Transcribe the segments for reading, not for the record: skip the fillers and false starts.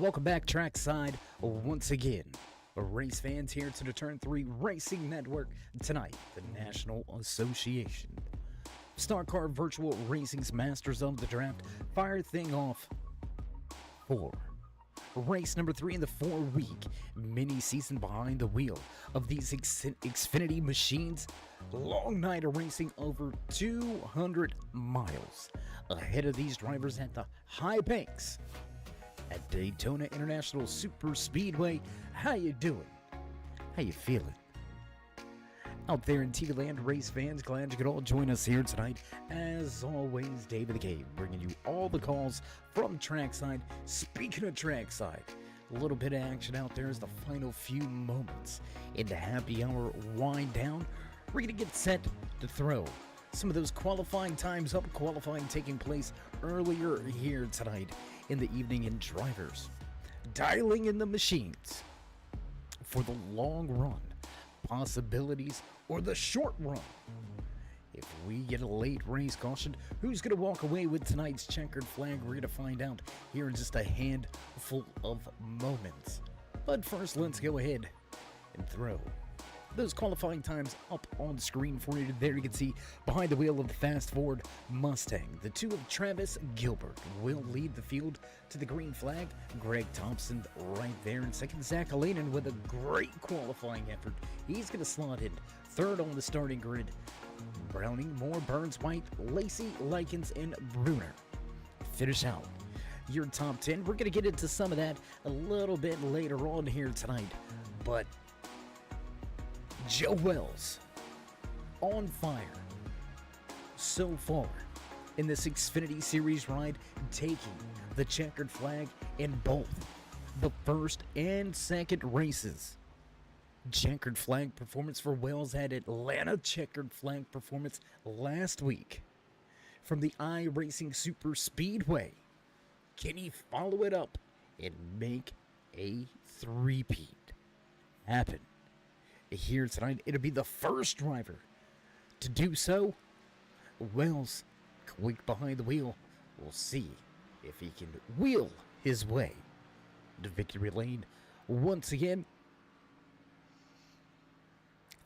Welcome back trackside once again. Race fans here to the Turn 3 Racing Network. Tonight, the National Association Stock Car Virtual Racing's Masters of the Draft fire thing off for race number 3 in the 4-week mini season behind the wheel of these Xfinity machines. Long night of racing, over 200 miles ahead of these drivers at the high banks at Daytona International Super Speedway. How you doing? How you feeling? Out there in TV land, race fans, glad you could all join us here tonight. As always, David the Cave, bringing you all the calls from trackside. Speaking of trackside, a little bit of action out there as the final few moments in the happy hour wind down. We're going to get set to throw some of those qualifying times up, qualifying taking place earlier here tonight in the evening, and drivers dialing in the machines for the long run possibilities or the short run. If we get a late race caution, who's going to walk away with tonight's checkered flag? We're going to find out here in just a handful of moments. But first, let's go ahead and throw those qualifying times up on the screen for you. There you can see behind the wheel of the fast Ford Mustang, the two of Travis Gilbert will lead the field to the green flag. Greg Thompson right there in second. Zach Alanin with a great qualifying effort. He's going to slot in third on the starting grid. Browning, Moore, Burns, White, Lacey, Likens, and Bruner finish out your top 10. We're going to get into some of that a little bit later on here tonight, but Joe Wells on fire so far in this Xfinity Series ride, taking the checkered flag in both the first and second races. Checkered flag performance for Wells at Atlanta, checkered flag performance last week from the iRacing Super Speedway. Can he follow it up and make a three-peat happen here tonight? It'll be the first driver to do so. Wells, quick behind the wheel. We'll see if he can wheel his way to victory lane once again.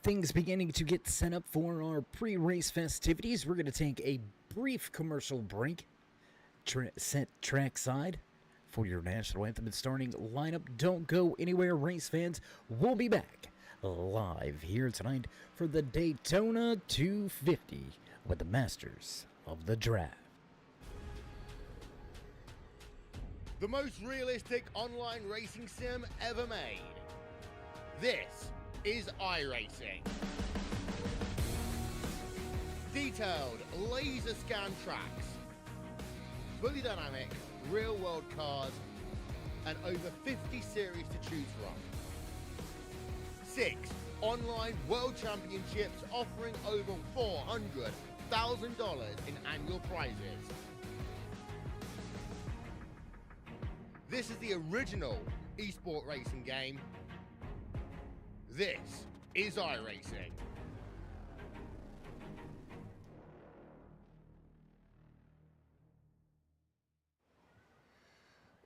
Things beginning to get set up for our pre-race festivities. We're going to take a brief commercial break. Set trackside for your national anthem and starting lineup. Don't go anywhere, race fans. We'll be back live here tonight for the Daytona 250 with the Masters of the Draft. The most realistic online racing sim ever made. This is iRacing. Detailed laser scan tracks, fully dynamic real world cars, and over 50 series to choose from. 6 online world championships offering over $400,000 in annual prizes. This is the original esport racing game. This is iRacing.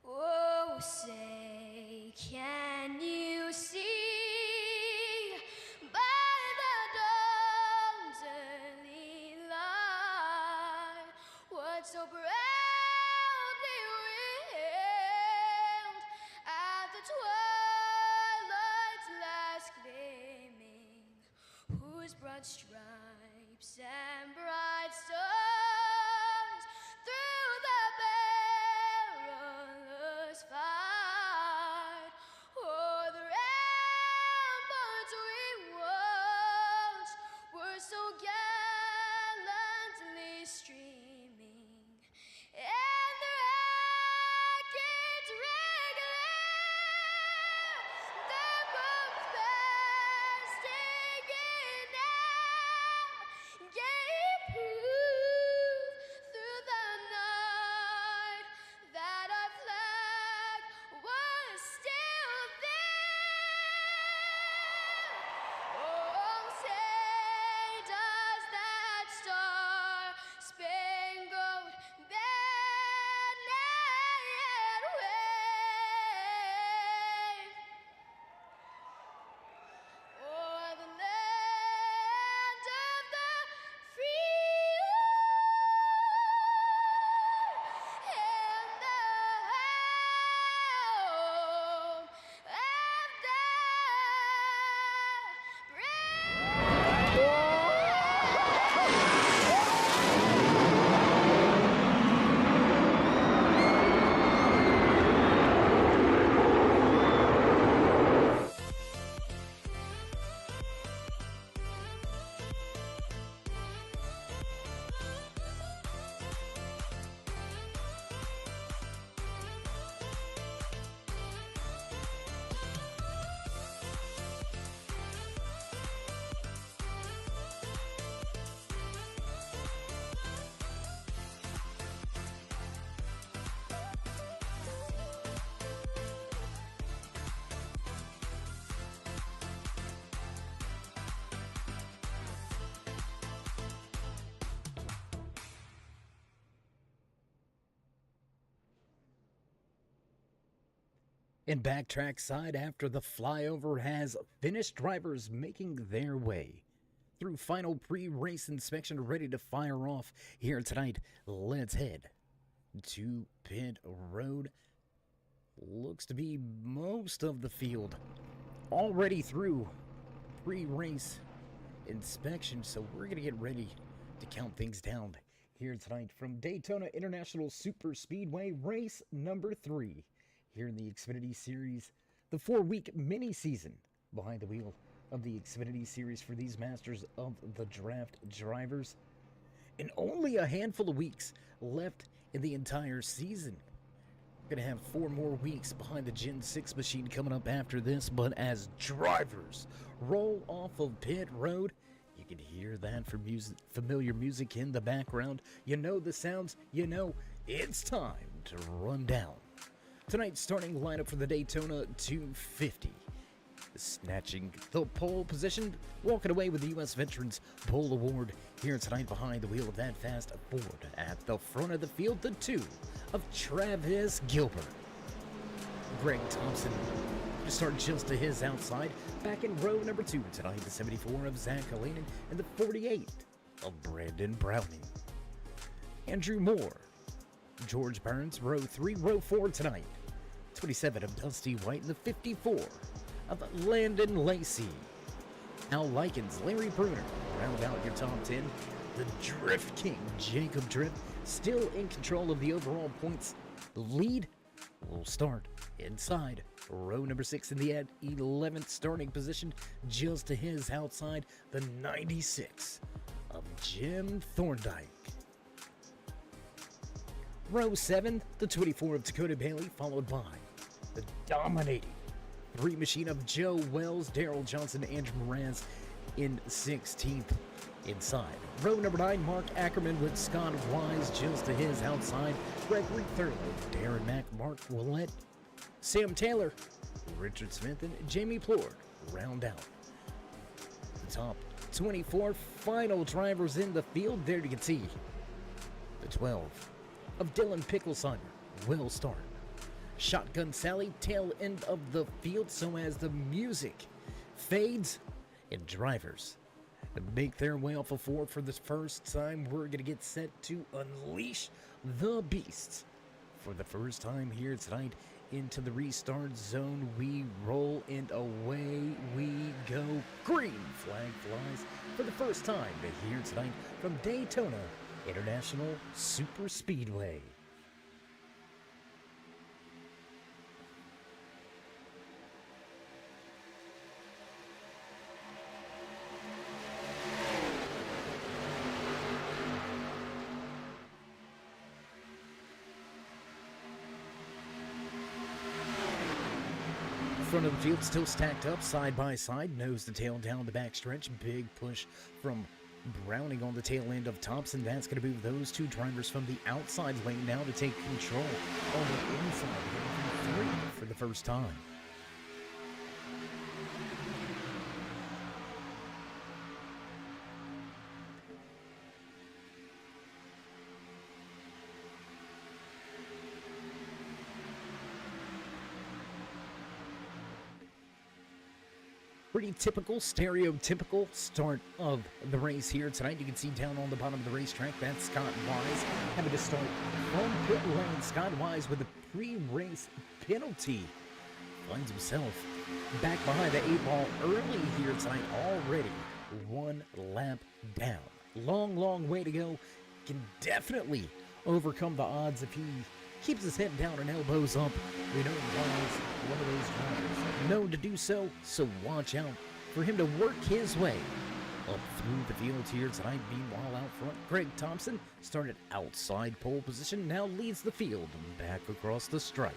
Oh, say, can you see by the dawn's early light what so proudly wailed at the twilight's last gleaming, whose broad stripes and bright stars through the perilous fight o'er the ramparts we watched were so gallantly streaming, and the rackets regular, the boats bursting in air, gave And backtrack side after the flyover has finished, drivers making their way through final pre-race inspection, ready to fire off here tonight. Let's head to pit road. Looks to be most of the field already through pre-race inspection, so we're going to get ready to count things down here tonight from Daytona International Super Speedway race number 3 here in the Xfinity Series, the 4-week mini season behind the wheel of the Xfinity Series for these Masters of the Draft drivers. And only a handful of weeks left in the entire season. We're going to have 4 more weeks behind the Gen 6 machine coming up after this, but as drivers roll off of pit road, you can hear that familiar music in the background. You know the sounds, you know it's time to run down tonight's starting lineup for the Daytona 250. Snatching the pole position, walking away with the U.S. Veterans Pole Award here tonight behind the wheel of that fast Ford. At the front of the field, the 2 of Travis Gilbert. Greg Thompson to start just to his outside. Back in row number 2 tonight, the 74 of Zach Alanin and the 48 of Brandon Browning. Andrew Moore. George Burns, row 3, row 4 tonight. 27 of Dusty White and the 54 of Landon Lacey. Al Likens, Larry Bruner, round out your top 10. The Drift King, Jacob Drift, still in control of the overall points lead. Will start inside row number 6 in the 11th starting position, just to his outside, the 96 of Jim Thorndike. Row 7, the 24 of Dakota Bailey, followed by the dominating 3 machine of Joe Wells, Daryl Johnson, Andrew Moraz in 16th inside. Row number 9, Mark Ackerman with Scott Wise just to his outside. Gregory Thurlow, Darren Mack, Mark Willett, Sam Taylor, Richard Smith, and Jamie Plord round out the top 24 final drivers in the field. There you can see the 12 of Dylan Picklesheimer will start. Shotgun Sally, tail end of the field, so as the music fades and drivers make their way off of 4 for the first time, we're going to get set to unleash the beasts for the first time here tonight into the restart zone. We roll and away we go. Green flag flies for the first time here tonight from Daytona International Super Speedway. Front of the field still stacked up side by side, nose to tail down the backstretch. Big push from Browning on the tail end of Thompson. That's going to move those 2 drivers from the outside lane now to take control on the inside lane for the first time. Pretty typical, stereotypical start of the race here tonight. You can see down on the bottom of the racetrack, that's Scott Wise having to start from pit lane. Scott Wise with a pre-race penalty finds himself back behind the 8 ball early here tonight, already 1 lap down. Long way to go. Can definitely overcome the odds if he keeps his head down and elbows up. We know Wise, one of those drivers known to do so watch out for him to work his way up through the field here tonight. Meanwhile, out front, Greg Thompson started outside pole position, now leads the field back across the stripe.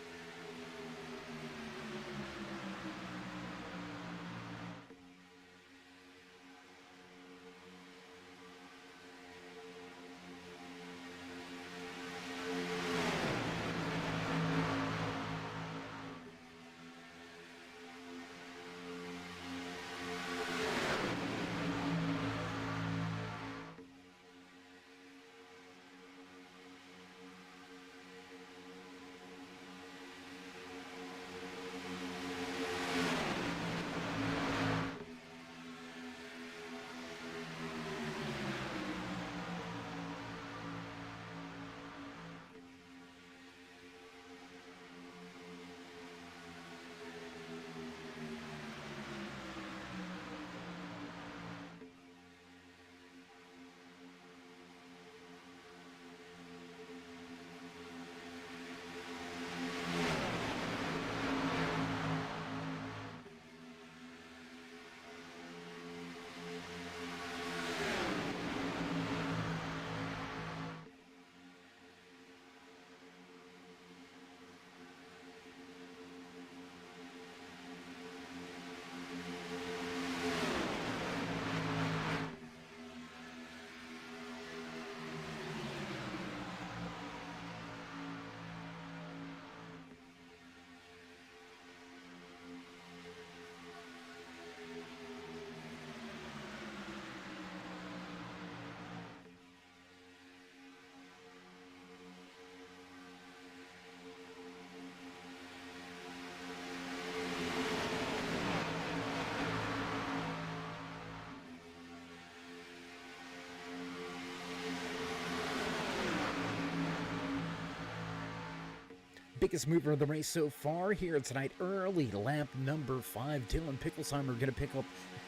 quickest mover of the race so far here tonight. Early lap number 5, Dylan Picklesheimer going to pick up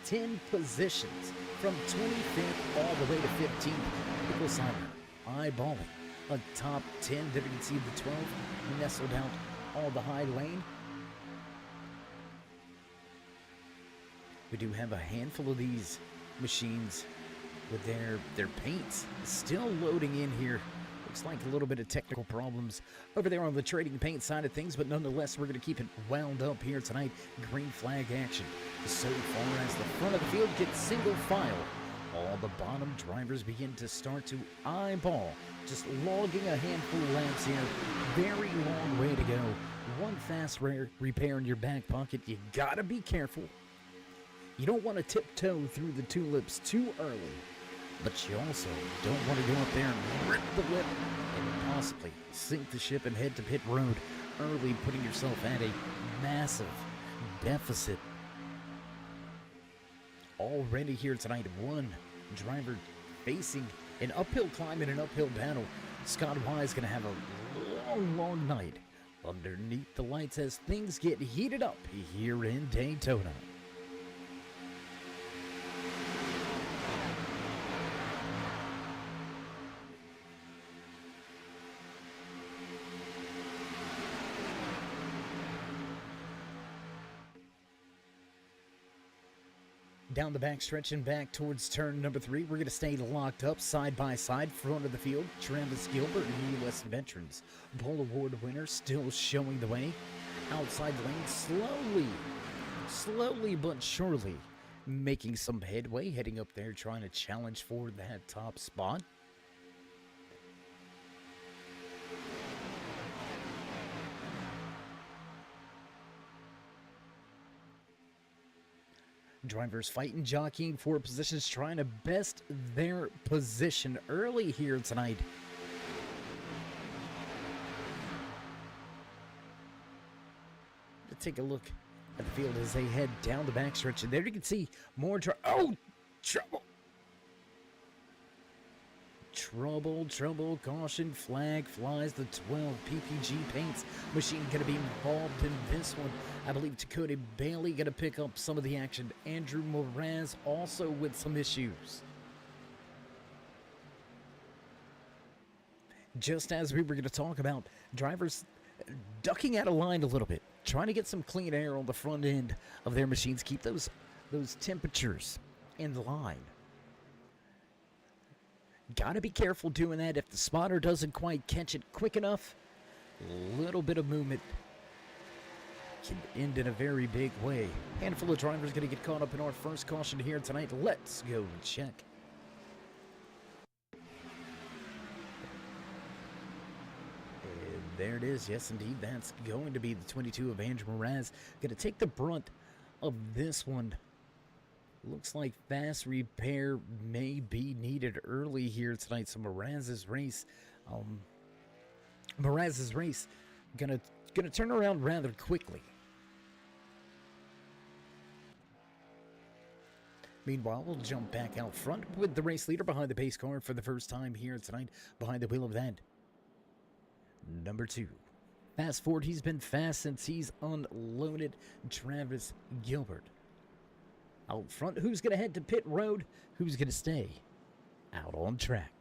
10 positions from 25th all the way to 15th. Picklesheimer eyeballing a top 10. There you can see the 12 nestled out all the high lane. We do have a handful of these machines with their paints still loading in here. Looks like a little bit of technical problems over there on the trading paint side of things, but nonetheless, we're going to keep it wound up here tonight. Green flag action. So far as the front of the field gets single file, all the bottom drivers begin to start to eyeball. Just logging a handful of laps here. Very long way to go. One fast repair in your back pocket. You got to be careful. You don't want to tiptoe through the tulips too early, but you also don't want to go up there and rip the whip and possibly sink the ship and head to pit road early, putting yourself at a massive deficit. Already here tonight, one driver facing an uphill climb and an uphill battle. Scott Wise going to have a long, long night underneath the lights as things get heated up here in Daytona. Down the backstretch and back towards turn number 3. We're going to stay locked up side by side, front of the field. Travis Gilbert, U.S. Veterans Bull Award winner, still showing the way. Outside lane, slowly but surely making some headway, heading up there, trying to challenge for that top spot. Drivers fighting, jockeying for positions, trying to best their position early here tonight. Let's take a look at the field as they head down the backstretch. And there you can see more trouble. Trouble, caution, flag flies. The 12 PPG paints machine going to be involved in this one. I believe Dakota Bailey going to pick up some of the action. Andrew Moraz also with some issues. Just as we were going to talk about, drivers ducking out of line a little bit, trying to get some clean air on the front end of their machines, keep those temperatures in line. Gotta be careful doing that. If the spotter doesn't quite catch it quick enough, a little bit of movement can end in a very big way. Handful of drivers gonna get caught up in our first caution here tonight. Let's go and check. And there it is. Yes, indeed. That's going to be the 22 of Andrew Moraz. Gonna take the brunt of this one. Looks like fast repair may be needed early here tonight. So Moraz's race gonna turn around rather quickly. Meanwhile, we'll jump back out front with the race leader behind the pace car for the first time here tonight, behind the wheel of that number 2. Fast forward, he's been fast since he's unloaded. Travis Gilbert. Out front, who's going to head to pit road? Who's going to stay out on track?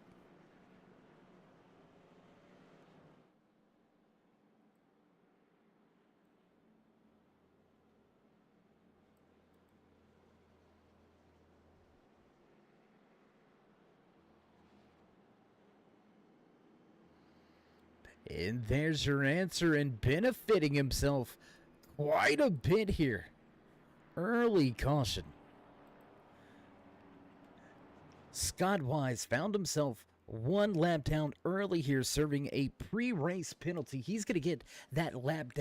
And there's your answer, and benefiting himself quite a bit here. Early caution. Scott Wise found himself one lap down early here, serving a pre-race penalty. He's going to get that lap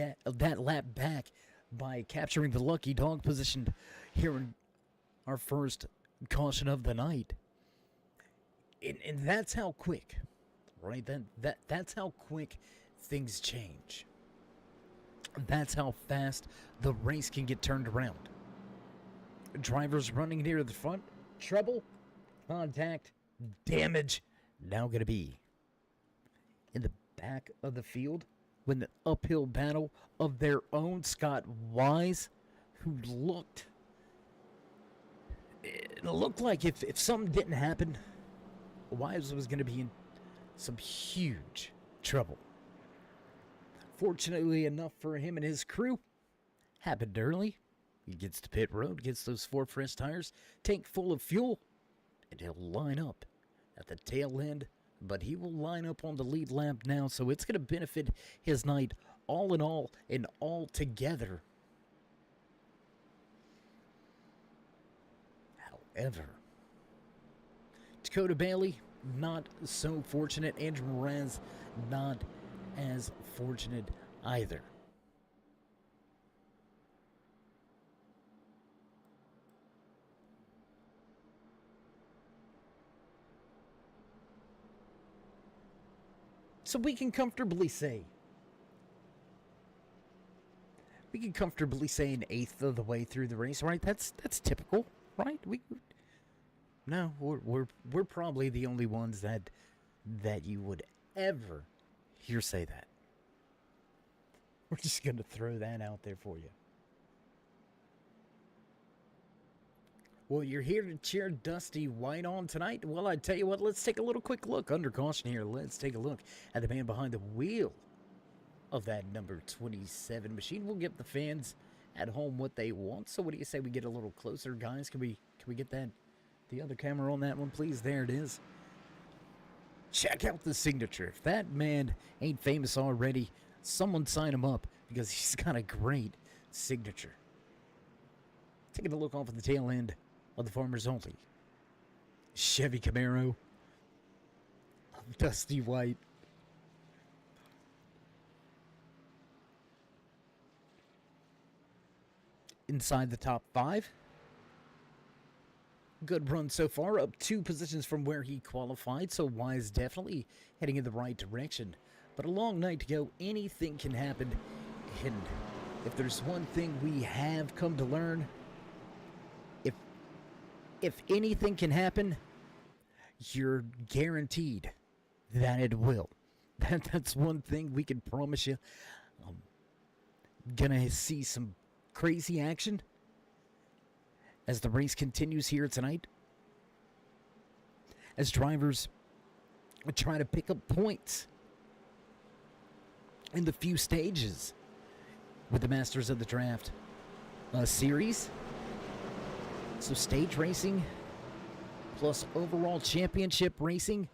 back by capturing the lucky dog position here in our first caution of the night. And that's how quick, right? That's how quick things change. That's how fast the race can get turned around. Drivers running near the front. Trouble, contact, damage. Now going to be in the back of the field. with an uphill battle of their own. Scott Wise, who it looked like if something didn't happen, Wise was going to be in some huge trouble. Fortunately enough for him and his crew, happened early. He gets to pit road, gets those 4 fresh tires, tank full of fuel, and he'll line up at the tail end. But he will line up on the lead lap now, so it's going to benefit his night all in all and all together. However, Dakota Bailey, not so fortunate. Andrew Moraz, not as fortunate either. So we can comfortably say an eighth of the way through the race, right? That's typical, right? We're probably the only ones that you would ever hear say that. We're just gonna throw that out there for you. Well, you're here to cheer Dusty White on tonight? Well, I tell you what, let's take a little quick look under caution here. Let's take a look at the man behind the wheel of that number 27 machine. We'll give the fans at home what they want. So what do you say we get a little closer, guys? Can we get the other camera on that one, please? There it is. Check out the signature. If that man ain't famous already, someone sign him up because he's got a great signature. Taking a look off at the tail end of the Farmers Only Chevy Camaro of Dusty White. Inside the top 5. Good run so far, up 2 positions from where he qualified, so Wise definitely heading in the right direction. But a long night to go, anything can happen, and if there's one thing we have come to learn, if anything can happen, you're guaranteed that it will. That's one thing we can promise you. Gonna see some crazy action as the race continues here tonight, as drivers try to pick up points in the few stages with the Masters of the Draft series. So stage racing plus overall championship racing,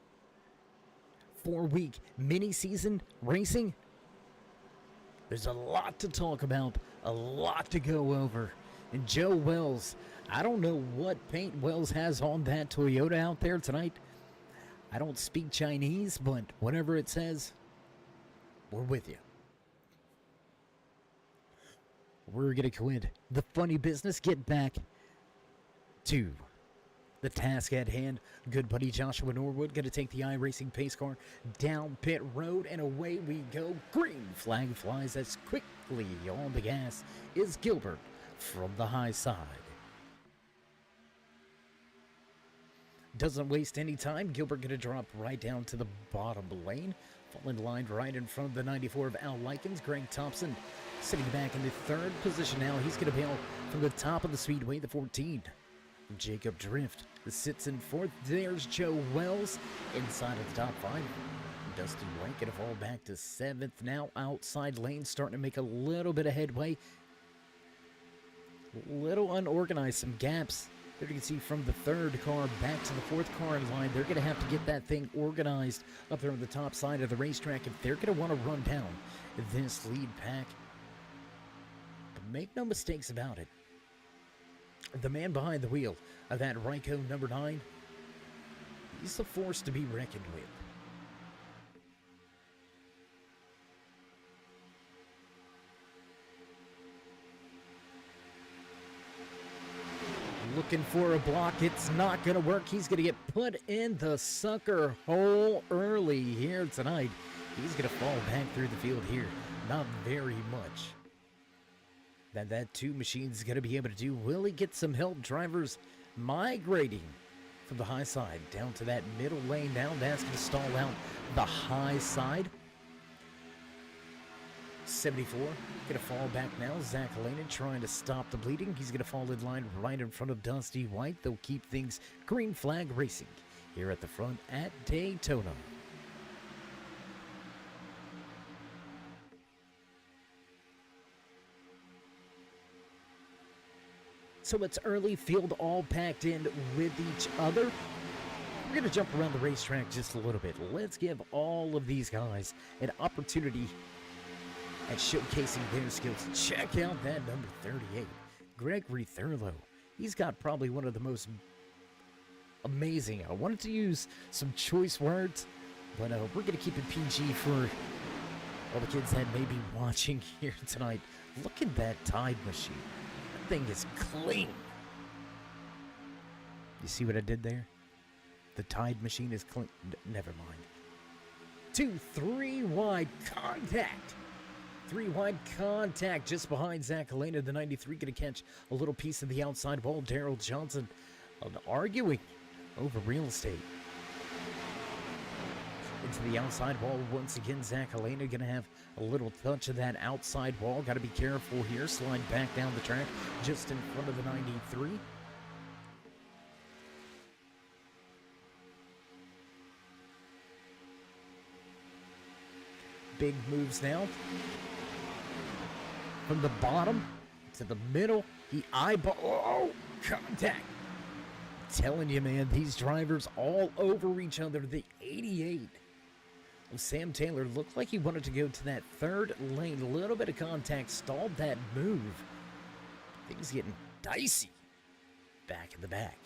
4-week mini-season racing. There's a lot to talk about, a lot to go over. And Joe Wells, I don't know what paint Wells has on that Toyota out there tonight. I don't speak Chinese, but whatever it says, we're with you. We're going to quit the funny business, get back to the task at hand. Good buddy Joshua Norwood going to take the iRacing pace car down pit road, and away we go. Green flag flies as quickly on the gas is Gilbert from the high side. Doesn't waste any time. Gilbert going to drop right down to the bottom lane. Falling line right in front of the 94 of Al Likens. Greg Thompson sitting back in the 3rd position now. He's going to bail from the top of the speedway, the 14. Jacob Drift sits in 4th. There's Joe Wells inside of the top 5. Dusty White going to fall back to 7th. Now outside lane starting to make a little bit of headway. Little unorganized, some gaps. There you can see from the 3rd car back to the 4th car in line. They're going to have to get that thing organized up there on the top side of the racetrack if they're going to want to run down this lead pack. But make no mistakes about it. The man behind the wheel of that Ryko number 9, he's a force to be reckoned with. Looking for a block. It's not going to work. He's going to get put in the sucker hole early here tonight. He's going to fall back through the field here. Not very much that 2 machines going to be able to do. Will he get some help? Drivers migrating from the high side down to that middle lane now. That's going to stall out the high side. 74 gonna fall back now. Zach Alanin trying to stop the bleeding. He's gonna fall in line right in front of Dusty White. They'll keep things green flag racing here at the front at Daytona. So it's early, field all packed in with each other. We're going to jump around the racetrack just a little bit. Let's give all of these guys an opportunity at showcasing their skills. Check out that number 38, Gregory Thurlow. He's got probably one of the most amazing, I wanted to use some choice words, but we're going to keep it PG for all the kids that may be watching here tonight. Look at that Tide machine. That thing is clean. You see what I did there? The Tide machine is clean. Never mind. 2, 3 wide contact. 3 wide contact just behind Zach Elena. The 93 going to catch a little piece of the outside wall. Daryl Johnson arguing over real estate. Into the outside wall once again. Zach Elena going to have a little touch of that outside wall. Got to be careful here. Slide back down the track just in front of the 93. Big moves now. From the bottom to the middle. He eyeball. Oh, contact. I'm telling you, man, these drivers all over each other. The 88 of Sam Taylor looked like he wanted to go to that third lane. A little bit of contact stalled that move. Things getting dicey back in the back.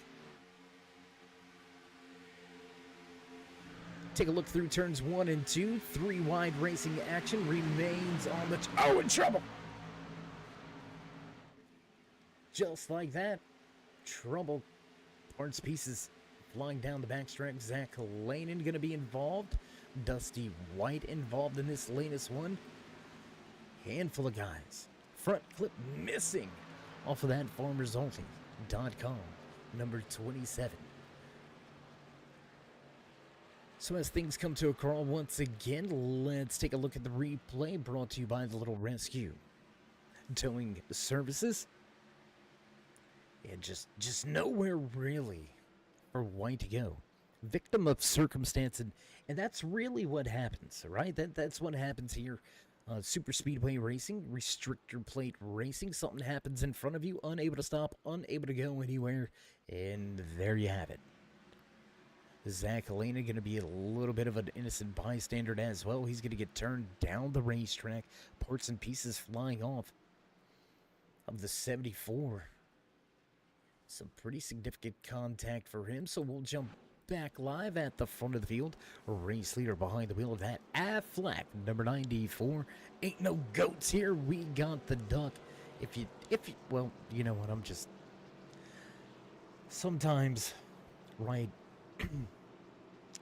Take a look through turns 1 and 2. 3 wide racing action remains on the... Oh, in trouble! Just like that. Trouble. Parts pieces flying down the backstretch. Zach Lanen going to be involved. Dusty White involved in this latest one. Handful of guys. Front clip missing off of that farmersonly.com. Number 27. So as things come to a crawl once again, let's take a look at the replay brought to you by the Little Rescue Towing Services. And just nowhere really for White to go. Victim of circumstance, and that's really what happens, right? That's what happens here. Super speedway racing, restrictor plate racing. Something happens in front of you, unable to stop, unable to go anywhere, and there you have it. Zach Elena going to be a little bit of an innocent bystander as well. He's going to get turned down the racetrack. Parts and pieces flying off of the 74. Some pretty significant contact for him, so we'll jump back live at the front of the field. Race leader behind the wheel of that Affleck, number 94. Ain't no goats here. We got the duck. If you, well, you know what? I'm just sometimes, right?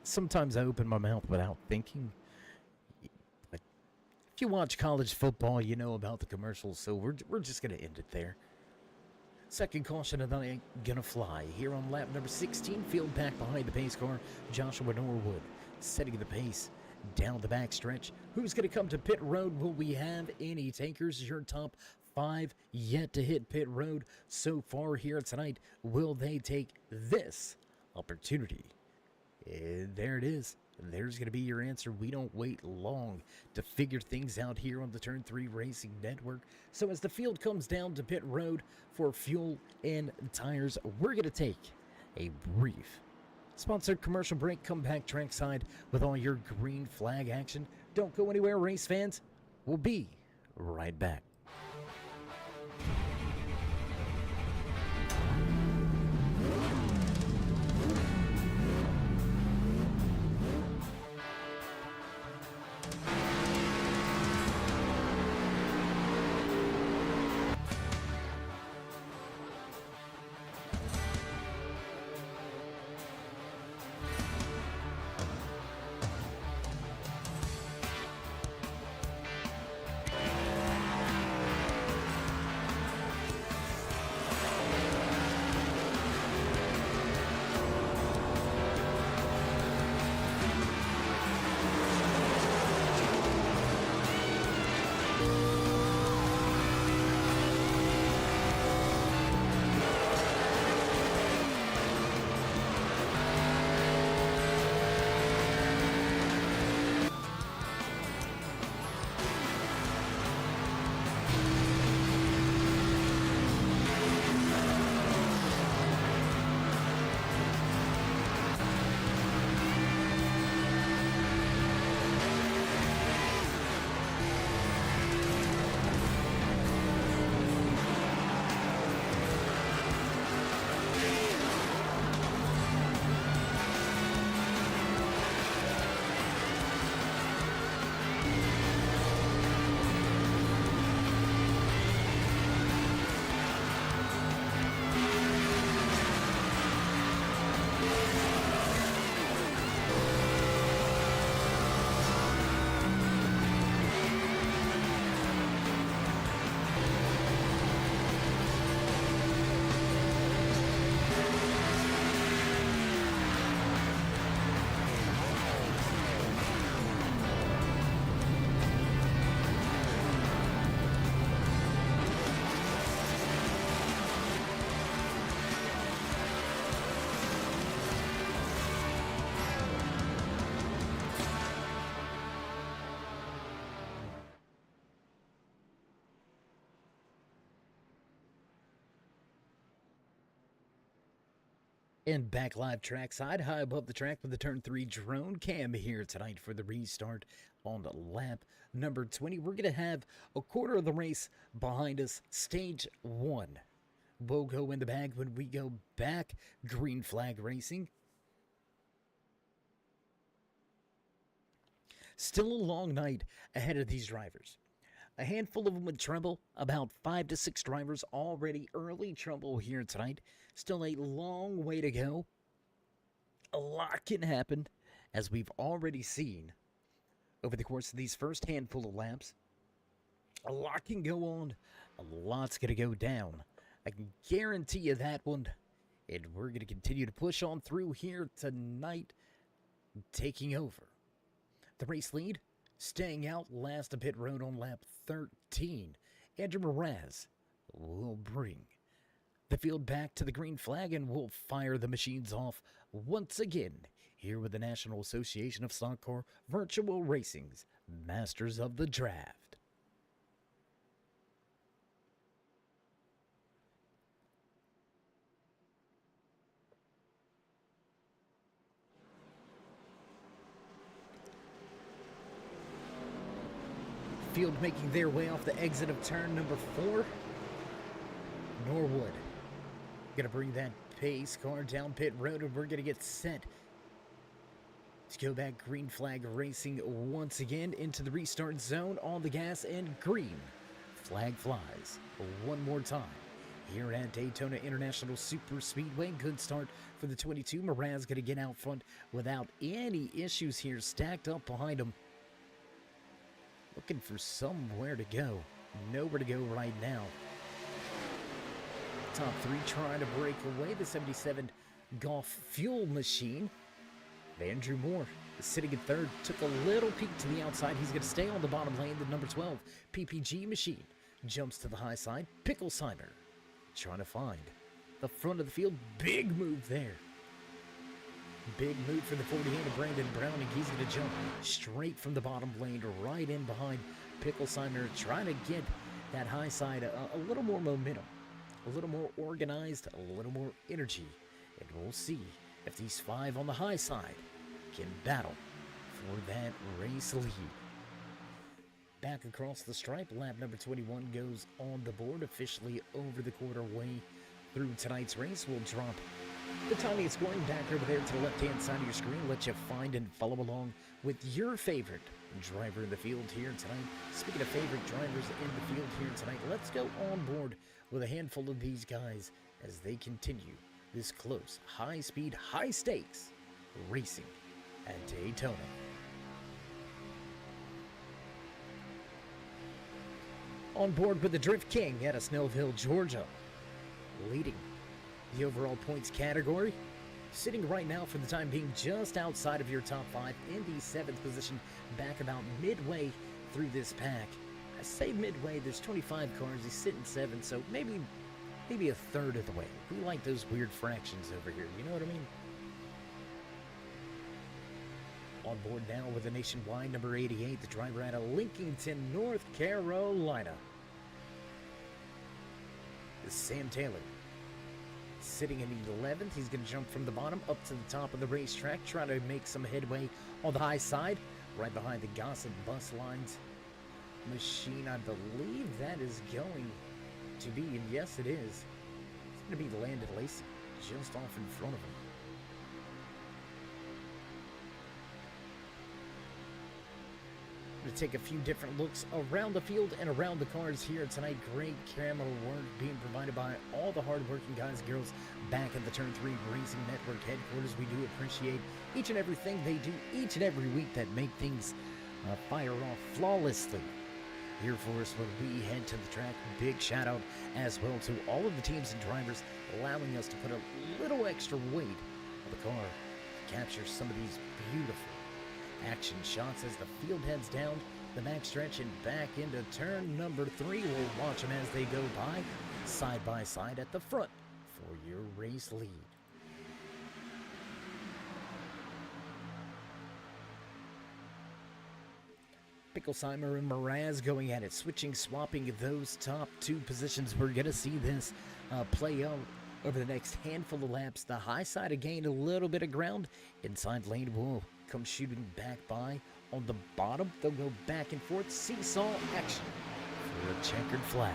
Sometimes I open my mouth without thinking. But if you watch college football, you know about the commercials, so we're just gonna end it there. Second caution of the night gonna fly here on lap number 16. Field back behind the pace car. Joshua Norwood setting the pace down the back stretch. Who's gonna come to pit road? Will we have any takers? Your top 5 yet to hit pit road so far here tonight. Will they take this opportunity? And there it is. There's going to be your answer. We don't wait long to figure things out here on the Turn 3 Racing Network. So as the field comes down to pit road for fuel and tires, we're going to take a brief sponsored commercial break. Come back trackside with all your green flag action. Don't go anywhere, race fans. We'll be right back. And back live trackside, high above the track with the turn 3 drone cam here tonight for the restart on lap number 20. We're going to have a quarter of the race behind us, stage 1. We'll go in the bag when we go back, green flag racing. Still a long night ahead of these drivers. A handful of them with trouble, about 5 to 6 drivers already early trouble here tonight. Still a long way to go. A lot can happen, as we've already seen over the course of these first handful of laps. A lot can go on, a lot's going to go down. I can guarantee you that one. And we're going to continue to push on through here tonight, taking over the race lead. Staying out last of pit road on lap 13, Andrew Mraz will bring the field back to the green flag and will fire the machines off once again here with the National Association of Stock Car Virtual Racing's Masters of the Draft. Field making their way off the exit of turn number 4. Norwood gonna bring that pace car down pit road, and we're gonna get set to go back green flag racing once again into the restart zone on the gas, and green flag flies one more time here at Daytona International Super Speedway. Good start for the 22. Mraz gonna get out front without any issues here, stacked up behind him. Looking for somewhere to go. Nowhere to go right now. Top 3 trying to break away. The 77 Golf fuel machine. Andrew Moore is sitting in third. Took a little peek to the outside. He's going to stay on the bottom lane. The number 12 PPG machine jumps to the high side. Picklesheimer trying to find the front of the field. Big move there. Big move for the 48 of Brandon Browning. He's going to jump straight from the bottom lane right in behind Picklesheimer, trying to get that high side a little more momentum, a little more organized, a little more energy. And we'll see if these 5 on the high side can battle for that race lead. Back across the stripe, lap number 21 goes on the board, officially over the quarter way through tonight's race. We'll drop the timing and scoring back over there to the left-hand side of your screen. Let you find and follow along with your favorite driver in the field here tonight. Speaking of favorite drivers in the field here tonight, let's go on board with a handful of these guys as they continue this close, high-speed, high-stakes racing at Daytona. On board with the Drift King out of Snellville, Georgia, leading the overall points category, sitting right now for the time being just outside of your top 5 in the 7th position, back about midway through this pack. I say midway, there's 25 cars, he's sitting 7, so maybe a third of the way. We like those weird fractions over here, you know what I mean? On board now with the nationwide number 88, the driver out of Lincolnton, North Carolina, is Sam Taylor. Sitting in 11th, he's going to jump from the bottom up to the top of the racetrack, trying to make some headway on the high side, right behind the Gossett Bus Lines machine. I believe that is going to be, and yes it is, it's going to be Landon Lacey just off in front of him. To take a few different looks around the field and around the cars here tonight. Great camera work being provided by all the hard-working guys and girls back at the Turn 3 Racing Network headquarters. We do appreciate each and everything they do each and every week that make things fire off flawlessly here for us when we head to the track. Big shout out as well to all of the teams and drivers allowing us to put a little extra weight on the car to capture some of these beautiful action shots as the field heads down the backstretch and back into turn number 3. We'll watch them as they go by side at the front for your race lead. Picklesheimer and Mraz going at it, switching, swapping those top 2 positions. We're going to see this play out Over the next handful of laps, the high side will gain a little bit of ground. Inside lane will come shooting back by. On the bottom, they'll go back and forth. Seesaw action for a checkered flag.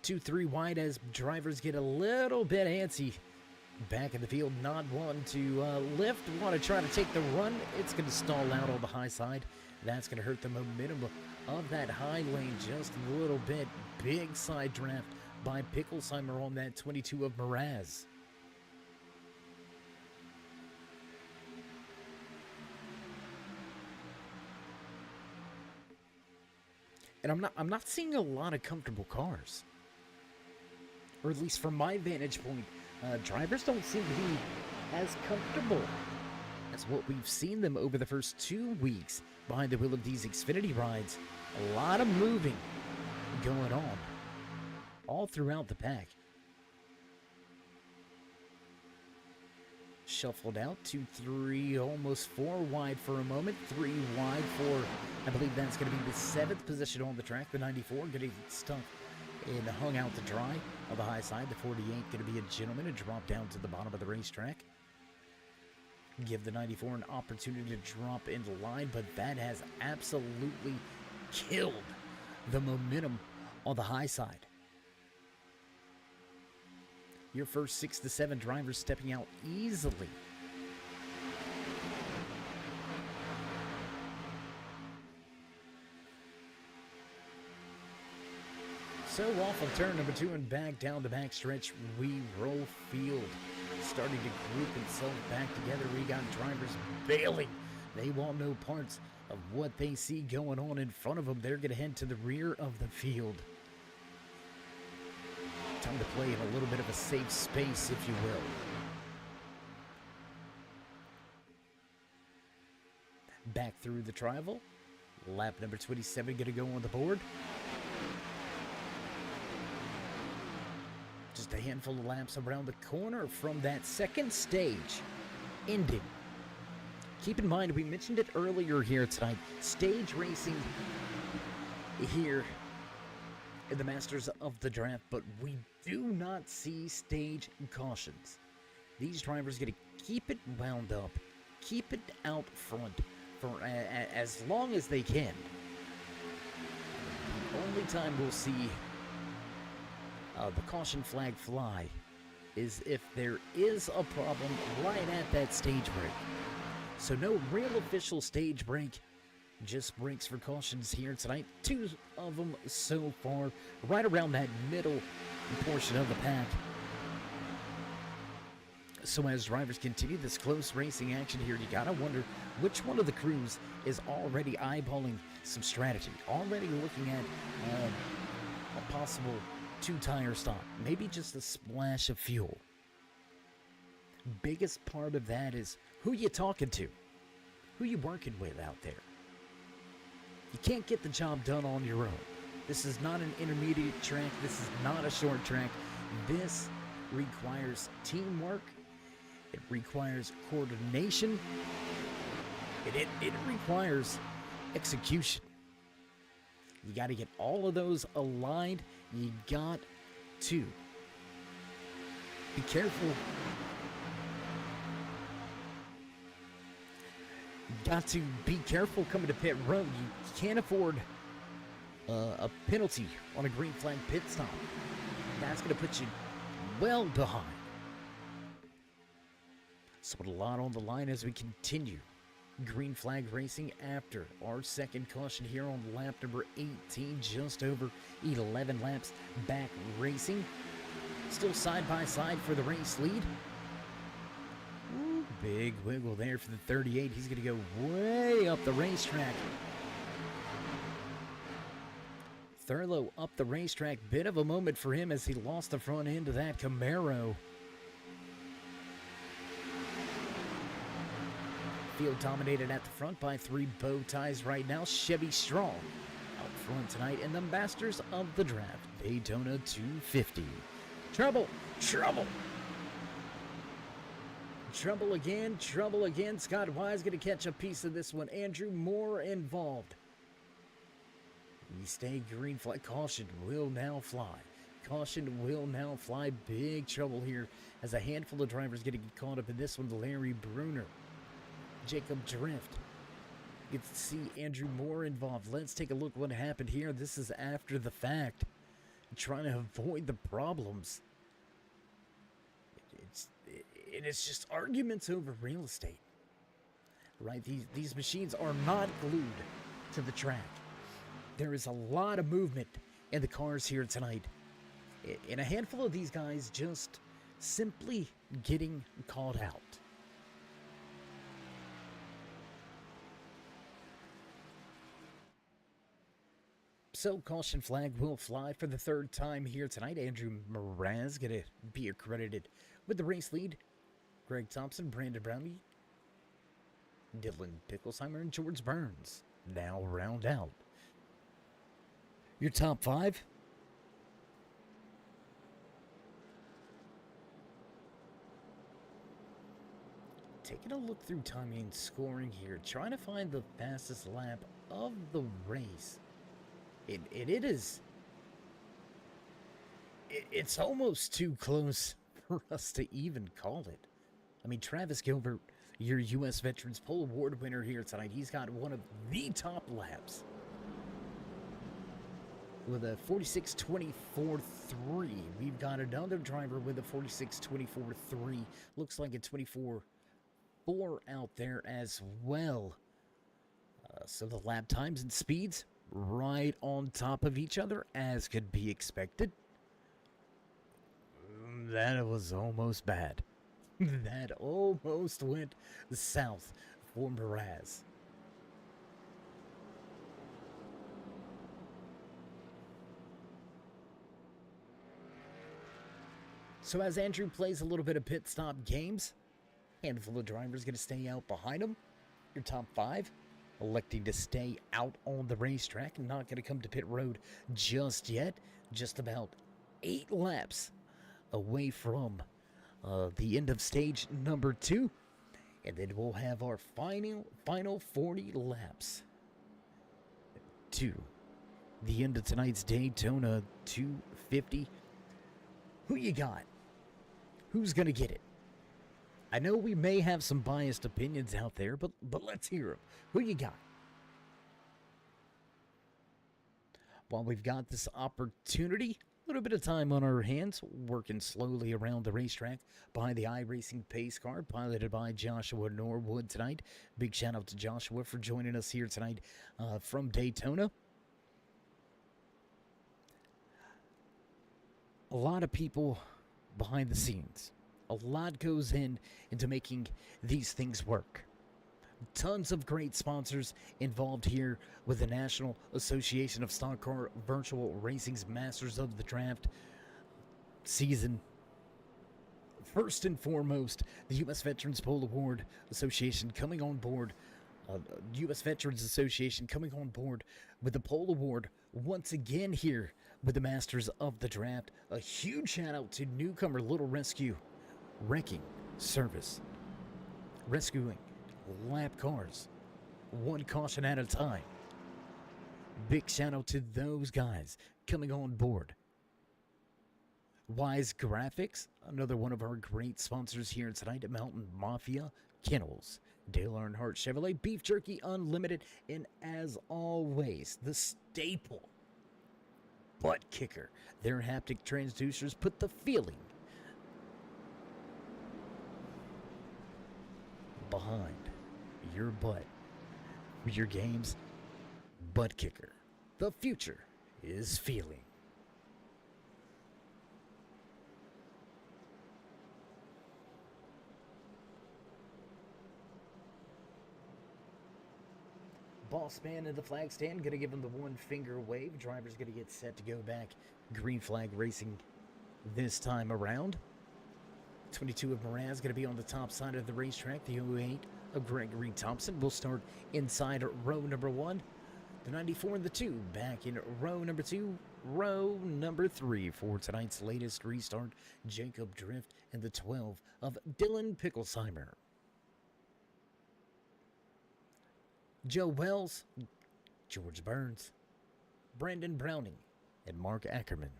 Two, three wide as drivers get a little bit antsy. Back in the field, not one to lift, want to try to take the run. It's going to stall out on the high side. That's going to hurt the momentum of that high lane just a little bit. Big side draft by Picklesheimer on that 22 of Mraz. And I'm not seeing a lot of comfortable cars. Or at least from my vantage point, drivers don't seem to be as comfortable as what we've seen them over the first 2 weeks behind the wheel of these Xfinity rides. A lot of moving going on all throughout the pack. Shuffled out, 2, 3, almost 4 wide for a moment. 3 wide for, I believe that's going to be the 7th position on the track. The 94 going to get stuck and hung out to dry on the high side. The 48 going to be a gentleman and drop down to the bottom of the racetrack. Give the 94 an opportunity to drop into line, but that has absolutely killed the momentum on the high side. Your first 6 to 7 drivers stepping out easily. So off of turn number 2 and back down the backstretch, we roll field. Starting to group itself back together. We got drivers bailing. They want no parts of what they see going on in front of them. They're going to head to the rear of the field. Time to play in a little bit of a safe space, if you will. Back through the trial. Lap number 27 going to go on the board. Just a handful of laps around the corner from that second stage ending. Keep in mind, we mentioned it earlier here tonight, stage racing here in the Masters of the Draft, but we do not see stage cautions. These drivers got to keep it wound up, keep it out front for as long as they can. The only time we'll see the caution flag fly is if there is a problem right at that stage break. So no real official stage break, just breaks for cautions here tonight. 2 of them so far, right around that middle portion of the pack. So as drivers continue this close racing action here, you gotta wonder which one of the crews is already eyeballing some strategy, already looking at a possible 2-tire stop, maybe just a splash of fuel. Biggest part of that is who you talking to, who you working with out there. You can't get the job done on your own. This is not an intermediate track. This is not a short track. This requires teamwork. It requires coordination. It requires execution. You got to get all of those aligned. You got to be careful. You got to be careful coming to pit road. You can't afford a penalty on a green flag pit stop. That's going to put you well behind. So a lot on the line as we continue green flag racing after our second caution here on lap number 18, just over 11 laps back racing. Still side by side for the race lead. Ooh, big wiggle there for the 38. He's going to go way up the racetrack. Thurlow up the racetrack. Bit of a moment for him as he lost the front end of that Camaro. Field dominated at the front by 3 bow ties right now. Chevy Strong out front tonight in the Masters of the Draft Daytona 250. Trouble, trouble. Trouble again, trouble again. Scott Wise going to catch a piece of this one. Andrew Moore involved. We stay green flag. Caution will now fly. Caution will now fly. Big trouble here as a handful of drivers getting caught up in this one. Larry Bruner, Jacob Drift. Get to see Andrew Moore involved. Let's take a look what happened here. This is after the fact. Trying to avoid the problems. It's just arguments over real estate. Right? These machines are not glued to the track. There is a lot of movement in the cars here tonight. And a handful of these guys just simply getting called out. So, caution flag will fly for the third time here tonight. Andrew Mraz going to be accredited with the race lead. Greg Thompson, Brandon Brownie, Dylan Picklesheimer, and George Burns now round out your top 5. Taking a look through timing and scoring here, trying to find the fastest lap of the race. It's almost too close for us to even call it. I mean, Travis Gilbert, your U.S. Veterans Pole Award winner here tonight, he's got one of the top laps with a 46.24.3. We've got another driver with a 46.24.3. Looks like a 24.4 out there as well. So the lap times and speeds right on top of each other, as could be expected. That was almost bad. That almost went south for Mraz. So as Andrew plays a little bit of pit stop games, handful of drivers going to stay out behind him. Your top 5 electing to stay out on the racetrack, not going to come to pit road just yet. Just about 8 laps away from the end of stage number 2. And then we'll have our final 40 laps to the end of tonight's Daytona 250. Who you got? Who's going to get it? I know we may have some biased opinions out there, but let's hear them. Who you got? While we've got this opportunity, a little bit of time on our hands, working slowly around the racetrack by the iRacing pace car, piloted by Joshua Norwood tonight. Big shout out to Joshua for joining us here tonight from Daytona. A lot of people behind the scenes. A lot goes into making these things work. Tons of great sponsors involved here with the National Association of Stock Car Virtual Racing's Masters of the Draft season. First and foremost, the U.S. Veterans Pole Award Association coming on board. U.S. Veterans Association coming on board with the Pole Award once again here with the Masters of the Draft. A huge shout out to newcomer Little Rescue Wrecking Service, rescuing lap cars one caution at a time. Big shout out to those guys coming on board. Wise Graphics, another one of our great sponsors here tonight at Mountain Mafia Kennels, Dale Earnhardt Chevrolet, Beef Jerky Unlimited, and as always, the staple butt kicker. Their haptic transducers put the feeling behind your butt. With your game's butt kicker. The future is feeling. Boss man in the flag stand, gonna give him the one finger wave. Driver's gonna get set to go back. Green flag racing this time around. 22 of Mraz gonna be on the top side of the racetrack. The 08 of Gregory Thompson will start inside row number 1. The 94 and the 2 back in row number 2, row number 3 for tonight's latest restart. Jacob Drift and the 12 of Dylan Picklesheimer. Joe Wells, George Burns, Brandon Browning, and Mark Ackerman.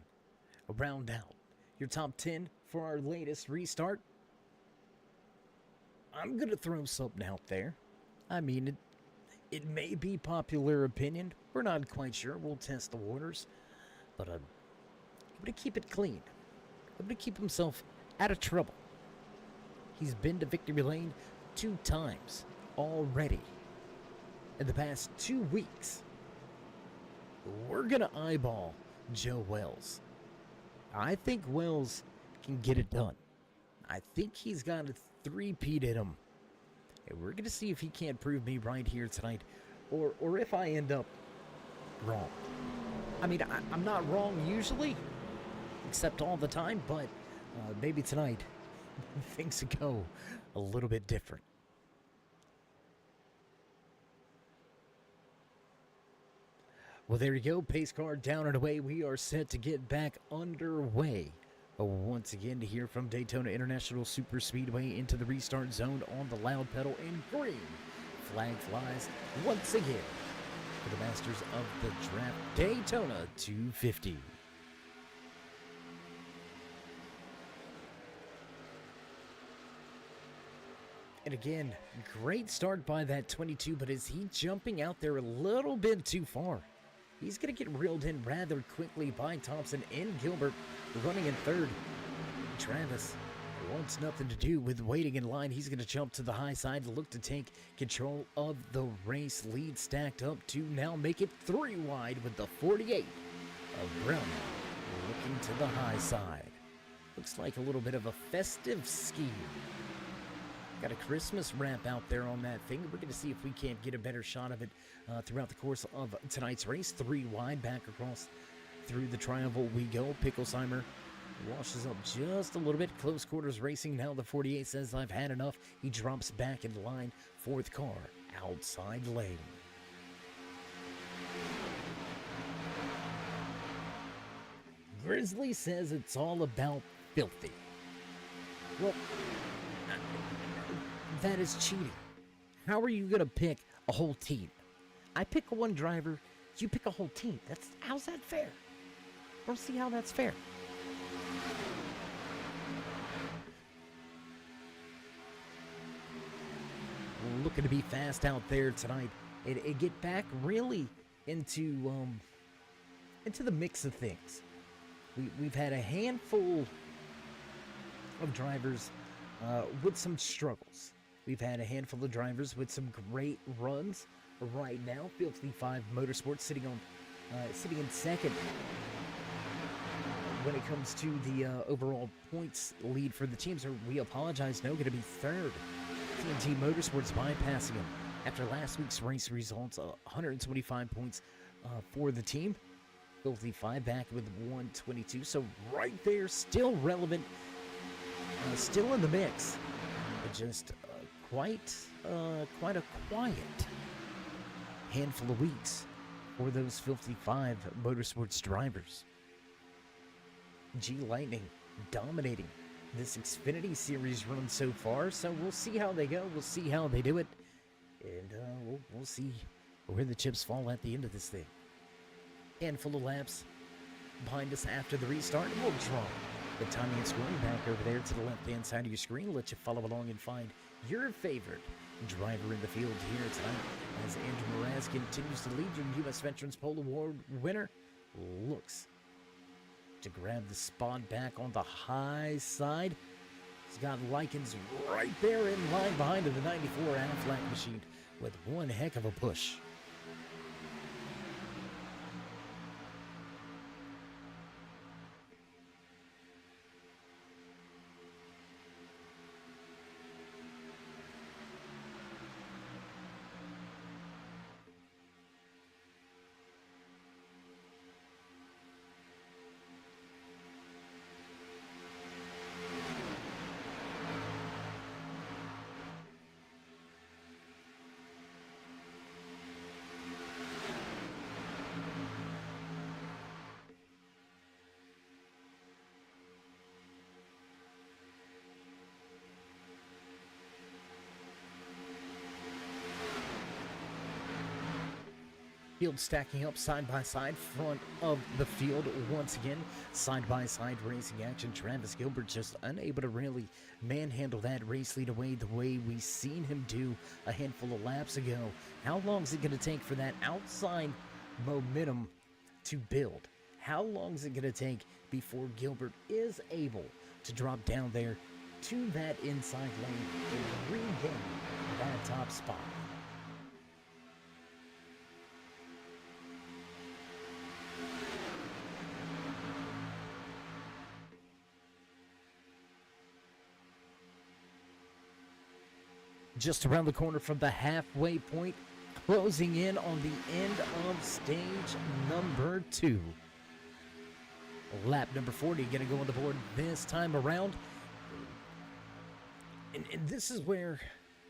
Round out your top 10 for our latest restart. I'm going to throw something out there. I mean, it may be popular opinion. We're not quite sure. We'll test the waters. But I'm going to keep it clean. I'm going to keep himself out of trouble. He's been to victory lane 2 times already in the past 2 weeks. We're going to eyeball Joe Wells. I think Wells can get it done. I think he's got a 3-peat in him. And we're going to see if he can't prove me right here tonight, or if I end up wrong. I mean, I'm not wrong usually, except all the time, but maybe tonight things go a little bit different. Well, there you go. Pace car down and away. We are set to get back underway. Once again, to hear from Daytona International Super Speedway into the restart zone on the loud pedal in green. Flag flies once again for the masters of the draft, Daytona 250. And again, great start by that 22, but is he jumping out there a little bit too far? He's going to get reeled in rather quickly by Thompson and Gilbert running in third. Travis wants nothing to do with waiting in line. He's going to jump to the high side, look to take control of the race. Lead stacked up to now make it 3 wide with the 48 of Brown looking to the high side. Looks like a little bit of a festive scheme. Got a Christmas wrap out there on that thing. We're going to see if we can't get a better shot of it throughout the course of tonight's race. 3 wide, back across through the triangle we go. Picklesheimer washes up just a little bit. Close quarters racing. Now the 48 says, I've had enough. He drops back in line. 4th car, outside lane. Grizzly says it's all about filthy. Well, that is cheating. How are you going to pick a whole team? I pick one driver, you pick a whole team. How's that fair? I don't see how that's fair. Looking to be fast out there tonight. It get back really into the mix of things. We've had a handful of drivers with some struggles. We've had a handful of drivers with some great runs. Right now, Filthy 5 Motorsports sitting in second when it comes to the overall points lead for the teams. Or we apologize, no, going to be third. TNT Motorsports bypassing them after last week's race results. 125 points for the team. Filthy 5 back with 122. So right there, still relevant, still in the mix. But just quite a quiet handful of weeks for those Filthy 5 Motorsports drivers. G Lightning dominating this Xfinity Series run so far, so we'll see how they go. We'll see how they do it, and we'll see where the chips fall at the end of this thing. Handful of laps behind us after the restart, and we'll draw the timing and scoring back over there to the left-hand side of your screen. Let you follow along and find your favorite driver in the field here tonight as Andrew Mraz continues to lead. Your U.S. Veterans Pole Award winner looks to grab the spot back on the high side. He's got Likens right there in line behind him, the 94 Aflac machine with one heck of a push. field stacking up side by side, front of the field once again. Side by side racing action. Travis Gilbert just unable to really manhandle that race lead away the way we seen him do a handful of laps ago. How long is it going to take for that outside momentum to build? How long is it going to take before Gilbert is able to drop down there to that inside lane and regain that top spot? Just around the corner from the halfway point, closing in on the end of stage number 2. Lap number 40 going to go on the board this time around. And this is where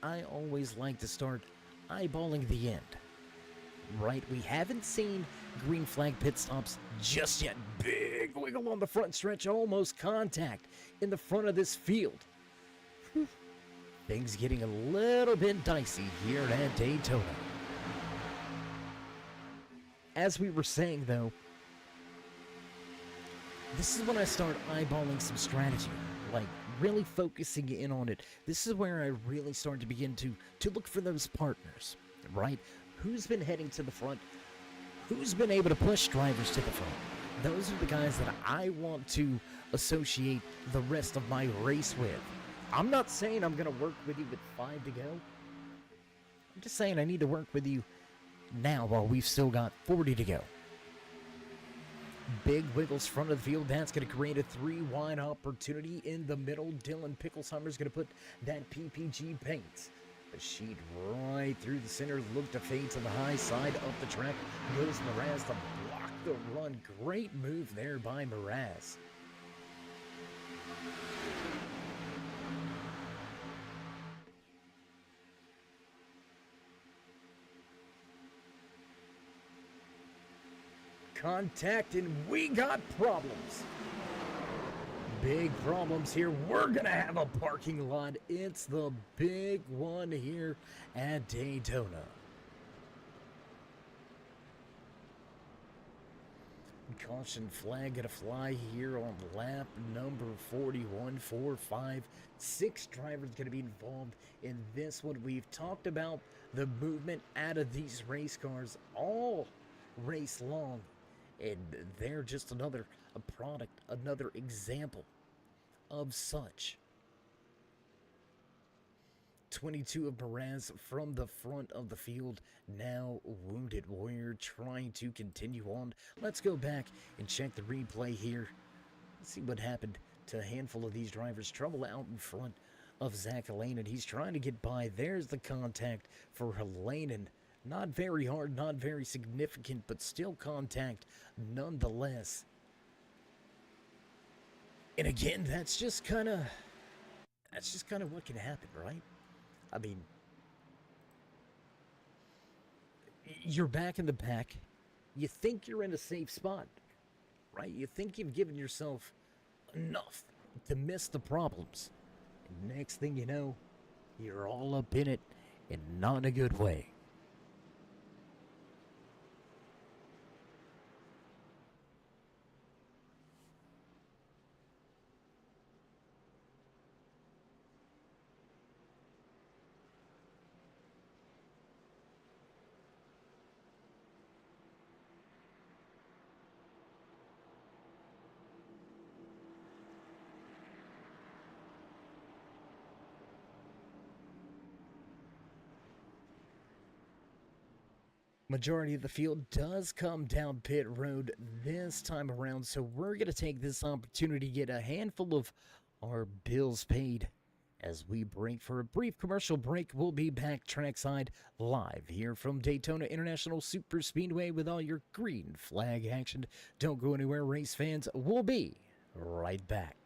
I always like to start eyeballing the end. Right? We haven't seen green flag pit stops just yet. Big wiggle on the front stretch, almost contact in the front of this field. Things getting a little bit dicey here at Daytona. As we were saying, though, this is when I start eyeballing some strategy, like really focusing in on it. This is where I really start to begin to look for those partners, right? Who's been heading to the front? Who's been able to push drivers to the front? Those are the guys that I want to associate the rest of my race with. I'm not saying I'm going to work with you with 5 to go. I'm just saying I need to work with you now while we've still got 40 to go. Big wiggles front of the field. That's going to create a 3-wide opportunity in the middle. Dylan Picklesheimer's going to put that PPG paint. A sheet right through the center. Look to fade to the high side of the track. Goes Mraz to block the run. Great move there by Mraz. Contact, and we got problems. Big problems here. We're gonna have a parking lot. It's the big one here at Daytona. Caution flag gonna fly here on lap number 41. 4, 5, 6 drivers gonna be involved in this one. We've talked about the movement out of these race cars all race long. And they're just another product, another example of such. 22 of Mraz from the front of the field, now Wounded Warrior trying to continue on. Let's go back and check the replay here. Let's see what happened to a handful of these drivers. Trouble out in front of Zach Halanen. He's trying to get by. There's the contact for Halanen. Not very hard, not very significant, but still contact nonetheless. And again, that's just kind of what can happen, right? I mean, you're back in the pack. You think you're in a safe spot, right? You think you've given yourself enough to miss the problems. And next thing you know, you're all up in it, and not in a good way. Majority of the field does come down pit road this time around, so we're going to take this opportunity to get a handful of our bills paid as we break for a brief commercial break. We'll be back trackside live here from Daytona International Super Speedway with all your green flag action. Don't go anywhere, race fans. We'll be right back.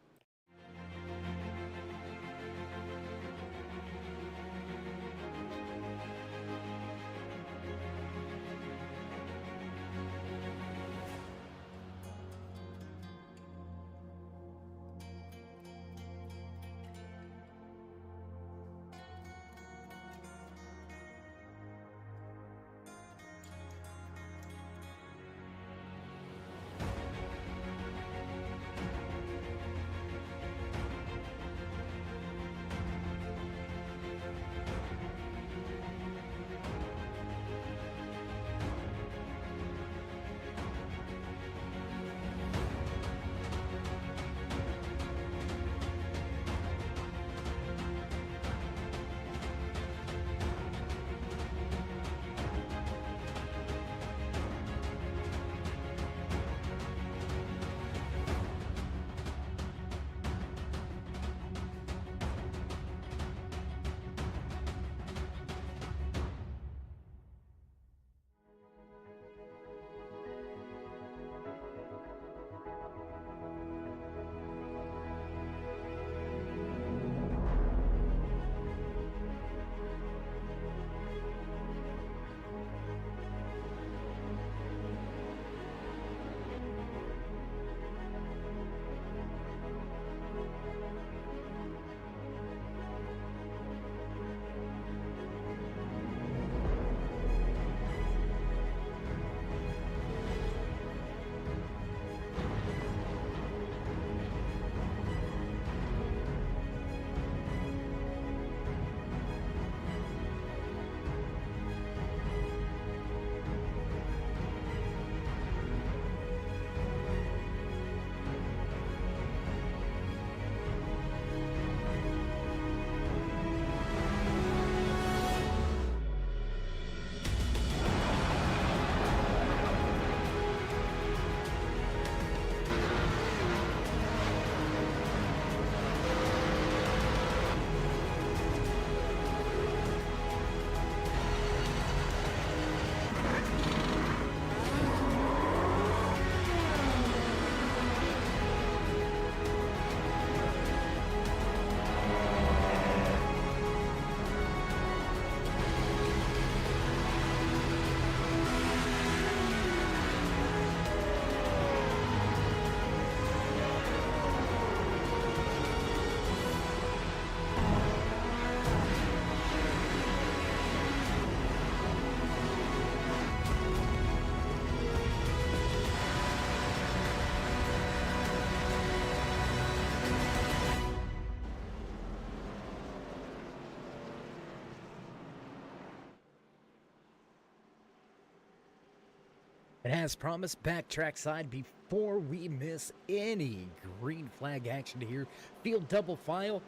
And as promised, backtrack side before we miss any green flag action here. Field double file,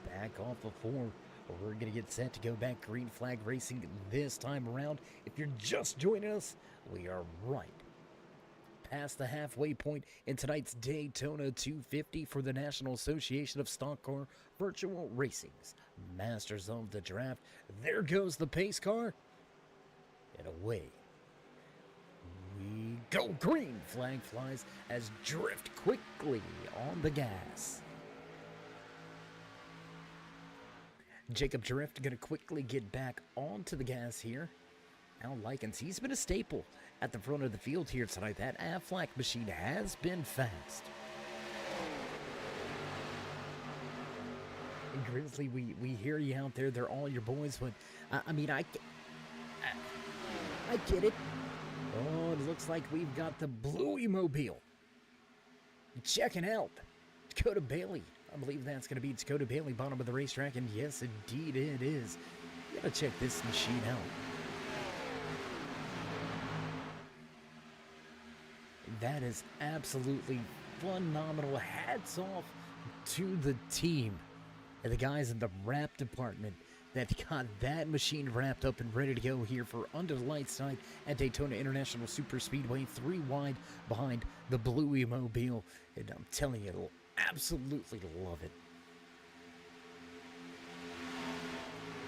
back off of 4. We're going to get set to go back green flag racing this time around. If you're just joining us, we are right past the halfway point in tonight's Daytona 250 for the National Association of Stock Car Virtual Racing's Masters of the Draft. There goes the pace car, and away we go. Green flag flies as Drift quickly on the gas. Jacob Drift going to quickly get back onto the gas here. Now Likens, he's been a staple at the front of the field here tonight. That Aflac machine has been fast. And Grizzly, we hear you out there. They're all your boys, but I mean, I get it. Oh, it looks like we've got the Bluey Mobile checking out Dakota Bailey. I believe that's going to be Dakota Bailey, bottom of the racetrack, and yes, indeed it is. You gotta check this machine out. That is absolutely phenomenal. Hats off to the team and the guys in the wrap department that got that machine wrapped up and ready to go here for Under the Lights tonight at Daytona International Super Speedway. 3 wide behind the Bluey Mobile, and I'm telling you, it'll absolutely love it.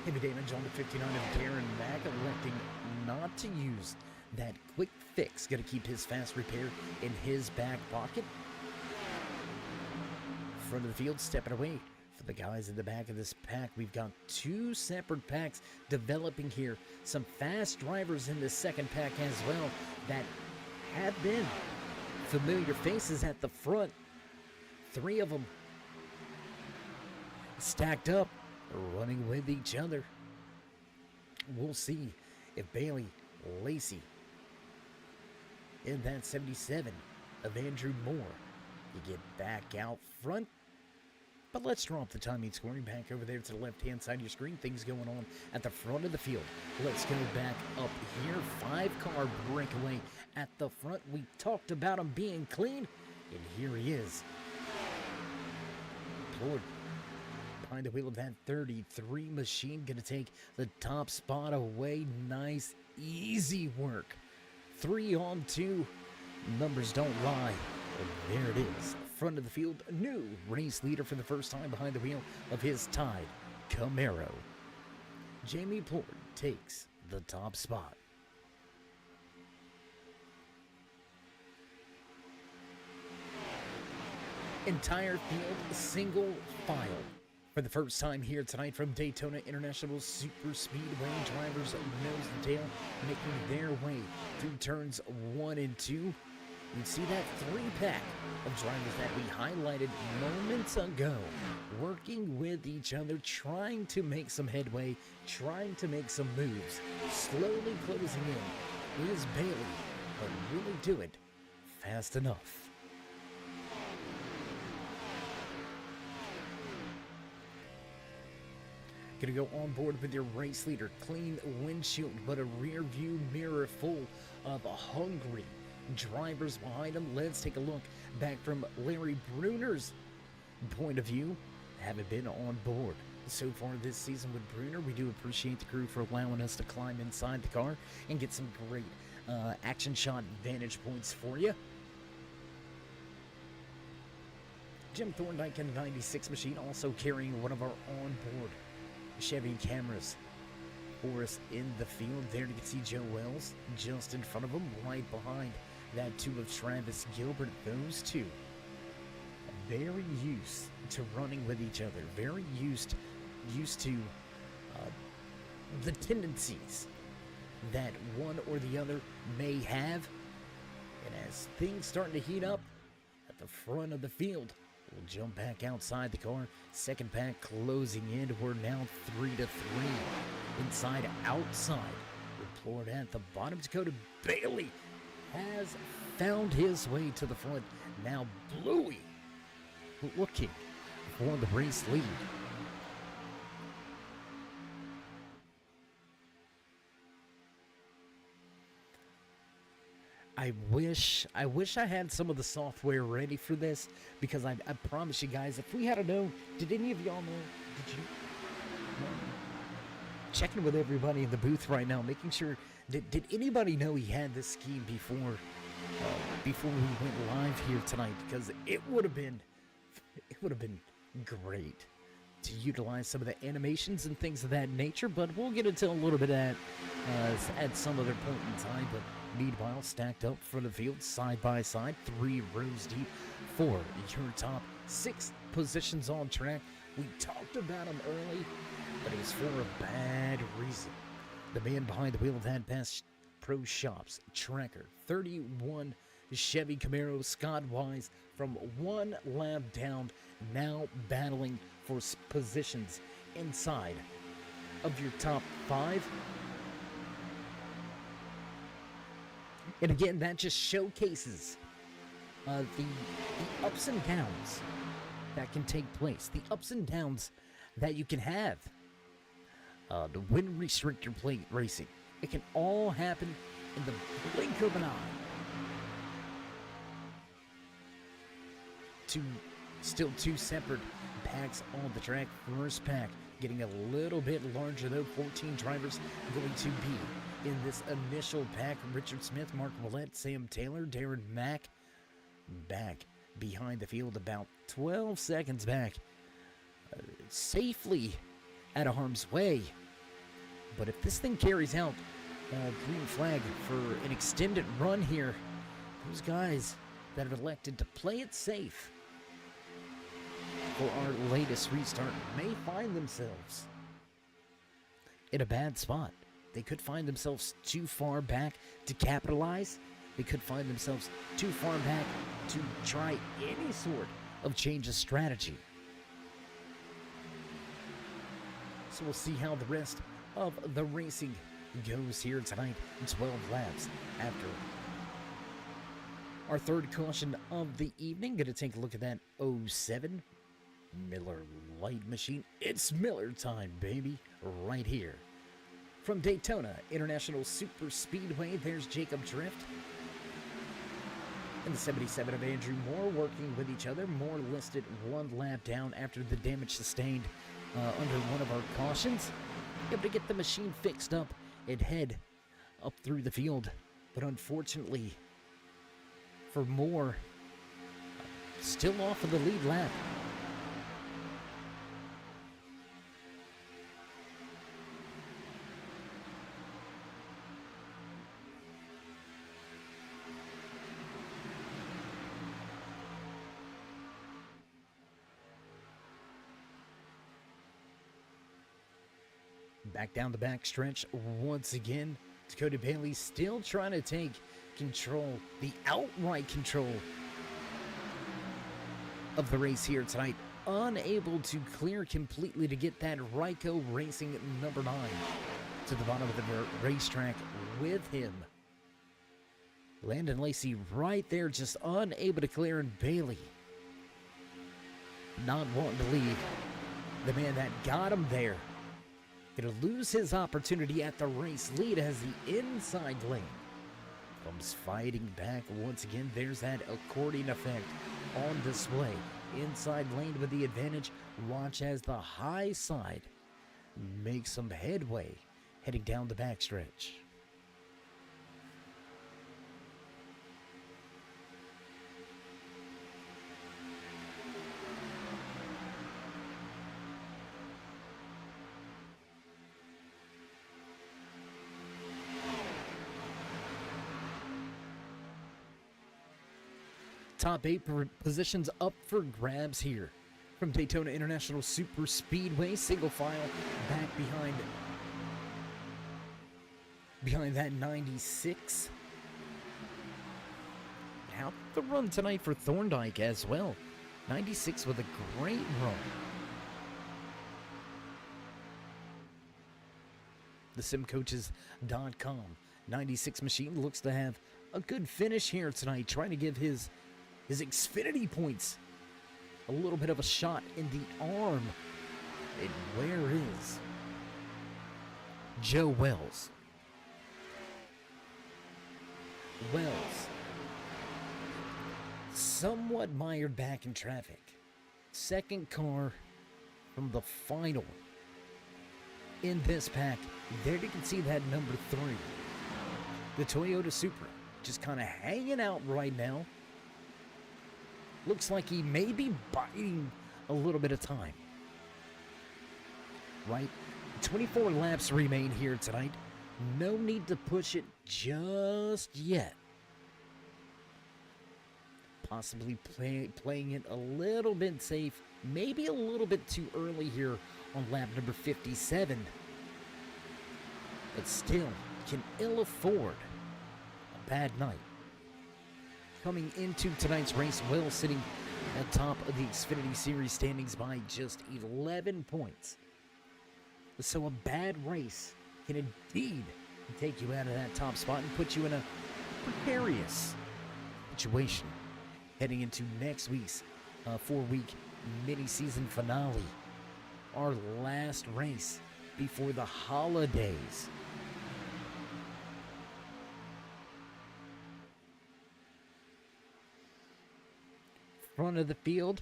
Heavy damage on the 59 of Darren Mack, electing not to use that quick fix. Gonna keep his fast repair in his back pocket. Front of the field, stepping away for the guys in the back of this pack. We've got 2 separate packs developing here. Some fast drivers in this second pack as well that have been familiar faces at the front. 3 of them stacked up, running with each other. We'll see if Bailey, Lacey, in that 77 of Andrew Moore, you get back out front. But let's drop the timing scoring back over there to the left-hand side of your screen. Things going on at the front of the field. Let's go back up here. 5-car breakaway at the front. We talked about him being clean, and here he is. Lord, behind the wheel of that 33 machine, gonna take the top spot away. Nice, easy work. 3 on 2. Numbers don't lie. And there it is. Front of the field, a new race leader for the first time behind the wheel of his Tide Camaro. Jamie Plord takes the top spot. Entire field single file for the first time here tonight from Daytona International Super Speedway. Drivers nose to tail making their way through turns 1 and 2. You see that 3-pack of drivers that we highlighted moments ago, working with each other, trying to make some headway, trying to make some moves, slowly closing in. Is Bailey, but will he do it fast enough? Gonna go on board with your race leader. Clean windshield, but a rear view mirror full of hungry drivers behind him. Let's take a look back from Larry Bruner's point of view. Haven't been on board so far this season with Bruner. We do appreciate the crew for allowing us to climb inside the car and get some great action shot vantage points for you. Jim Thorndike in the 96 machine, also carrying one of our onboard Chevy cameras for us in the field. There you can see Joe Wells just in front of him, right behind that 2 of Travis Gilbert. Those 2 very used to running with each other, very used to the tendencies that one or the other may have. And as things starting to heat up at the front of the field, we'll jump back outside the car. Second pack closing in. We're now 3-3. Inside, outside. Deplored at the bottom. Dakota Bailey has found his way to the front. Now Bluey looking for the race lead. I wish I had some of the software ready for this, because I promise you guys, if we had to know, did any of y'all know? Did you? Checking with everybody in the booth right now, making sure. Did anybody know he had this scheme before we went live here tonight? Because it would have been great to utilize some of the animations and things of that nature. But we'll get into a little bit of that at some other point in time. But meanwhile, stacked up for the field, side by side, 3 rows deep for your top 6 positions on track. We talked about him early, but it was for a bad reason. The man behind the wheel of that Best Pro Shops Tracker 31 Chevy Camaro, Scott Wise, from 1 lap down, now battling for positions inside of your top 5. And again, that just showcases the ups and downs that can take place, the ups and downs that you can have. The wind restrictor plate racing. It can all happen in the blink of an eye. Still two separate packs on the track. First pack getting a little bit larger though. 14 drivers going to be in this initial pack. Richard Smith, Mark Willett, Sam Taylor, Darren Mack back behind the field, about 12 seconds back. Safely out of harm's way. But if this thing carries out, green flag for an extended run here, those guys that have elected to play it safe for our latest restart may find themselves in a bad spot. They could find themselves too far back to capitalize. They could find themselves too far back to try any sort of change of strategy. So we'll see how the rest of the racing goes here tonight in 12 laps after our third caution of the evening. Gonna take a look at that 07 Miller Light Machine. It's Miller time, baby, right here from Daytona International Super Speedway. There's Jacob Drift and the 77 of Andrew Moore working with each other. Moore listed 1 lap down after the damage sustained under one of our cautions. Able to get the machine fixed up and head up through the field. But unfortunately for Moore, still off of the lead lap. Back down the back stretch once again. Dakota Bailey still trying to take control, the outright control of the race here tonight. Unable to clear completely to get that Ryko Racing number 9 to the bottom of the racetrack with him. Landon Lacey right there, just unable to clear, and Bailey not wanting to leave the man that got him there. Gonna lose his opportunity at the race lead as the inside lane comes fighting back once again. There's that accordion effect on display. Inside lane with the advantage. Watch as the high side makes some headway heading down the backstretch. Top 8 positions up for grabs here from Daytona International Super Speedway. Single file back behind that 96. How the run tonight for Thorndike as well. 96 with a great run. TheSimCoaches.com 96 machine looks to have a good finish here tonight, trying to give his Xfinity points a little bit of a shot in the arm. And where is Joe Wells? Wells somewhat mired back in traffic. Second car from the final in this pack. There you can see that number 3. The Toyota Supra just kind of hanging out right now. Looks like he may be biding a little bit of time. Right? 24 laps remain here tonight. No need to push it just yet. Possibly playing it a little bit safe. Maybe a little bit too early here on lap number 57. But still, can ill afford a bad night. Coming into tonight's race, well sitting atop of the Xfinity Series standings by just 11 points. So a bad race can indeed take you out of that top spot and put you in a precarious situation heading into next week's 4-week mini-season finale. Our last race before the holidays. Front of the field,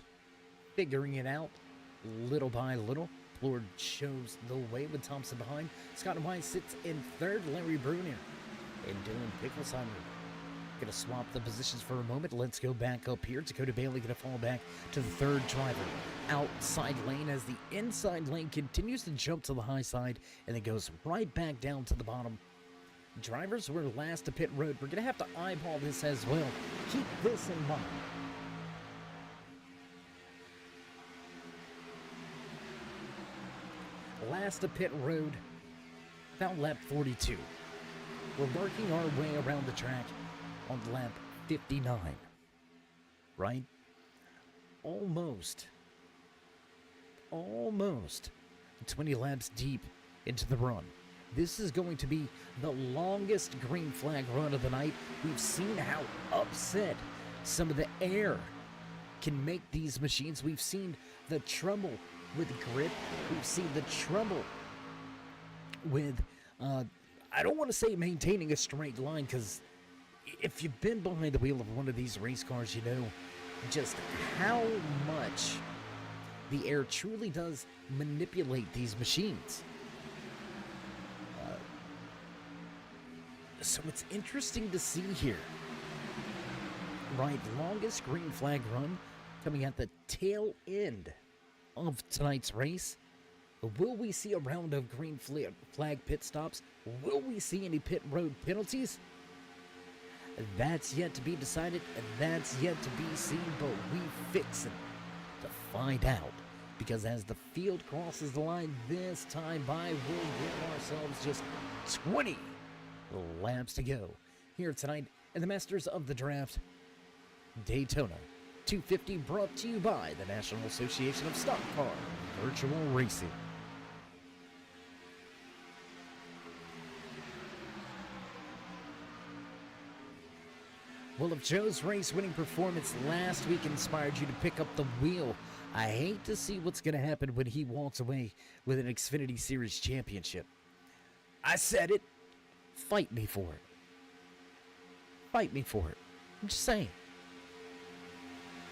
figuring it out little by little. Lord shows the way with Thompson behind. Scott Weiss sits in third. Larry Bruner and Dylan Picklesheimer going to swap the positions for a moment. Let's go back up here. Dakota Bailey going to fall back to the third driver. Outside lane as the inside lane continues to jump to the high side and it goes right back down to the bottom. Drivers were last to pit road. We're going to have to eyeball this as well. Keep this in mind. Last to pit road, about lap 42. We're working our way around the track on lap 59, right? Almost 20 laps deep into the run. This is going to be the longest green flag run of the night. We've seen how upset some of the air can make these machines. We've seen the trouble with grip. We've seen the trouble with, I don't want to say maintaining a straight line, because if you've been behind the wheel of one of these race cars, you know just how much the air truly does manipulate these machines. So it's interesting to see here, right? Longest green flag run coming at the tail end of tonight's race. Will we see a round of green flag pit stops? Will we see any pit road penalties? That's yet to be decided, and that's yet to be seen, but we fixin' to find out. Because as the field crosses the line this time by, we'll give ourselves just 20 laps to go here tonight in the Masters of the Draft Daytona 250, brought to you by the National Association of Stock Car Virtual Racing. Well, if Joe's race-winning performance last week inspired you to pick up the wheel, I hate to see what's going to happen when he walks away with an Xfinity Series championship. I said it. Fight me for it. Fight me for it. I'm just saying.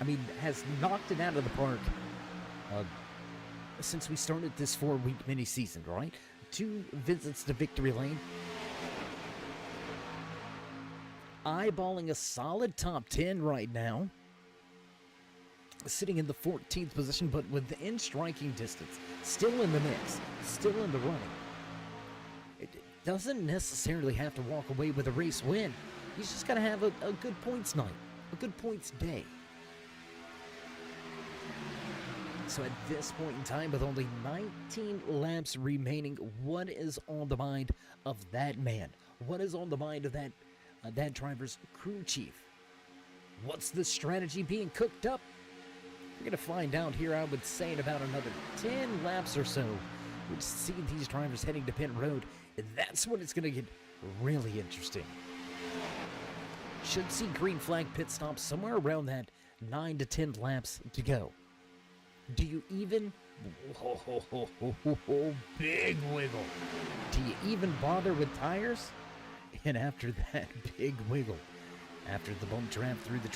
I mean, has knocked it out of the park since we started this 4-week mini-season, right? 2 visits to victory lane. Eyeballing a solid top 10 right now. Sitting in the 14th position, but within striking distance. Still in the mix. Still in the running. It doesn't necessarily have to walk away with a race win. He's just got to have a good points night. A good points day. So at this point in time, with only 19 laps remaining, what is on the mind of that man? What is on the mind of that driver's crew chief? What's the strategy being cooked up? We're going to find out here, I would say, in about another 10 laps or so. We'll see these drivers heading to pit road, and that's when it's going to get really interesting. Should see green flag pit stops somewhere around that 9 to 10 laps to go. Do you even... big wiggle. Do you even bother with tires? And after that big wiggle, after the bump draft through the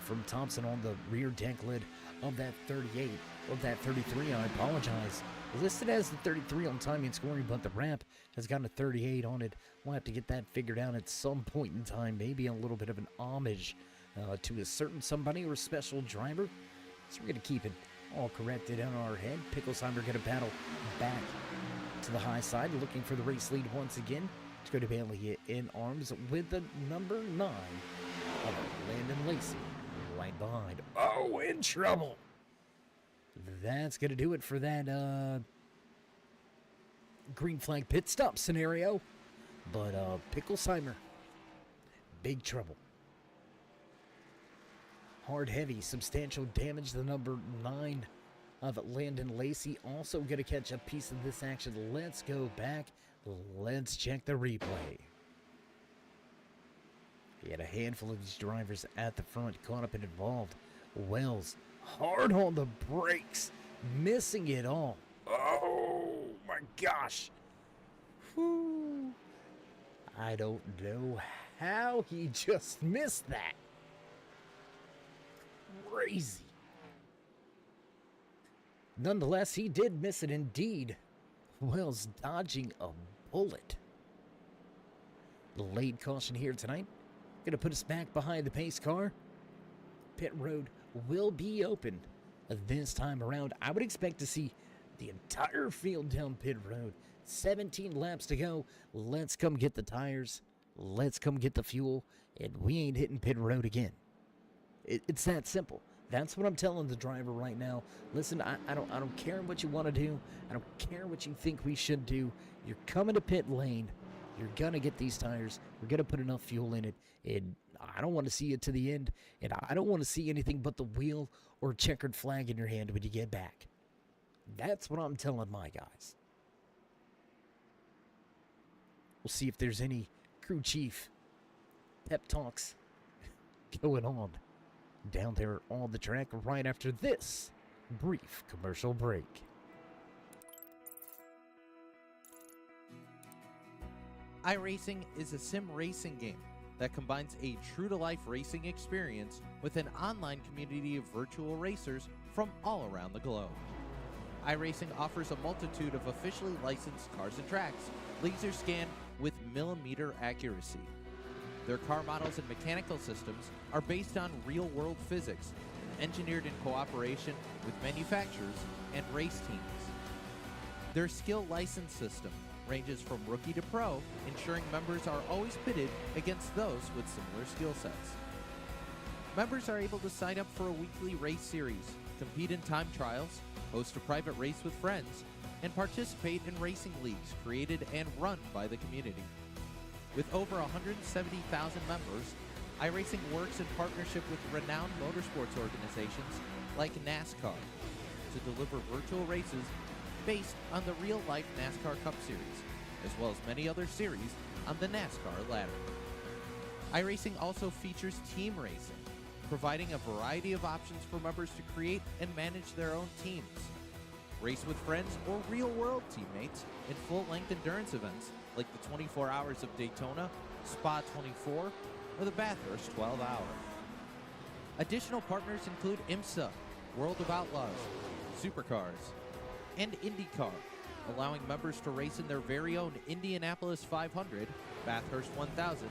from Thompson on the rear deck lid of that 38, or that 33, I apologize. Listed as the 33 on timing and scoring, but the ramp has got a 38 on it. We'll have to get that figured out at some point in time, maybe a little bit of an homage to a certain somebody or a special driver. So we're going to keep it all corrected in our head. Picklesheimer going to battle back to the high side, looking for the race lead once again. It's going to Bailey in arms with the number 9 of Landon Lacey right behind. Oh, in trouble. That's going to do it for that green flag pit stop scenario. But Picklesheimer, big trouble. Hard, heavy, substantial damage. The number 9 of Landon Lacey also going to catch a piece of this action. Let's go back. Let's check the replay. He had a handful of these drivers at the front caught up and involved. Wells hard on the brakes, missing it all. Oh my gosh. Whew. I don't know how he just missed that. Crazy. Nonetheless, he did miss it indeed. Wells dodging a bullet. Late caution here tonight. Gonna put us back behind the pace car. Pit road will be open this time around. I would expect to see the entire field down pit road. 17 laps to go. Let's come get the tires. Let's come get the fuel. And we ain't hitting pit road again. It's that simple. That's what I'm telling the driver right now. Listen, I don't care what you want to do. I don't care what you think we should do. You're coming to pit lane. You're going to get these tires. We're going to put enough fuel in it. And I don't want to see it to the end. And I don't want to see anything but the wheel or checkered flag in your hand when you get back. That's what I'm telling my guys. We'll see if there's any crew chief pep talks going on down there on the track right after this brief commercial break. iRacing is a sim racing game that combines a true-to-life racing experience with an online community of virtual racers from all around the globe. iRacing offers a multitude of officially licensed cars and tracks, laser scanned with millimeter accuracy. Their car models and mechanical systems are based on real-world physics, engineered in cooperation with manufacturers and race teams. Their skill license system ranges from rookie to pro, ensuring members are always pitted against those with similar skill sets. Members are able to sign up for a weekly race series, compete in time trials, host a private race with friends, and participate in racing leagues created and run by the community. With over 170,000 members, iRacing works in partnership with renowned motorsports organizations like NASCAR to deliver virtual races based on the real-life NASCAR Cup Series, as well as many other series on the NASCAR ladder. iRacing also features team racing, providing a variety of options for members to create and manage their own teams. Race with friends or real-world teammates in full-length endurance events like the 24 Hours of Daytona, Spa 24, or the Bathurst 12 Hour. Additional partners include IMSA, World of Outlaws, Supercars, and IndyCar, allowing members to race in their very own Indianapolis 500, Bathurst 1000,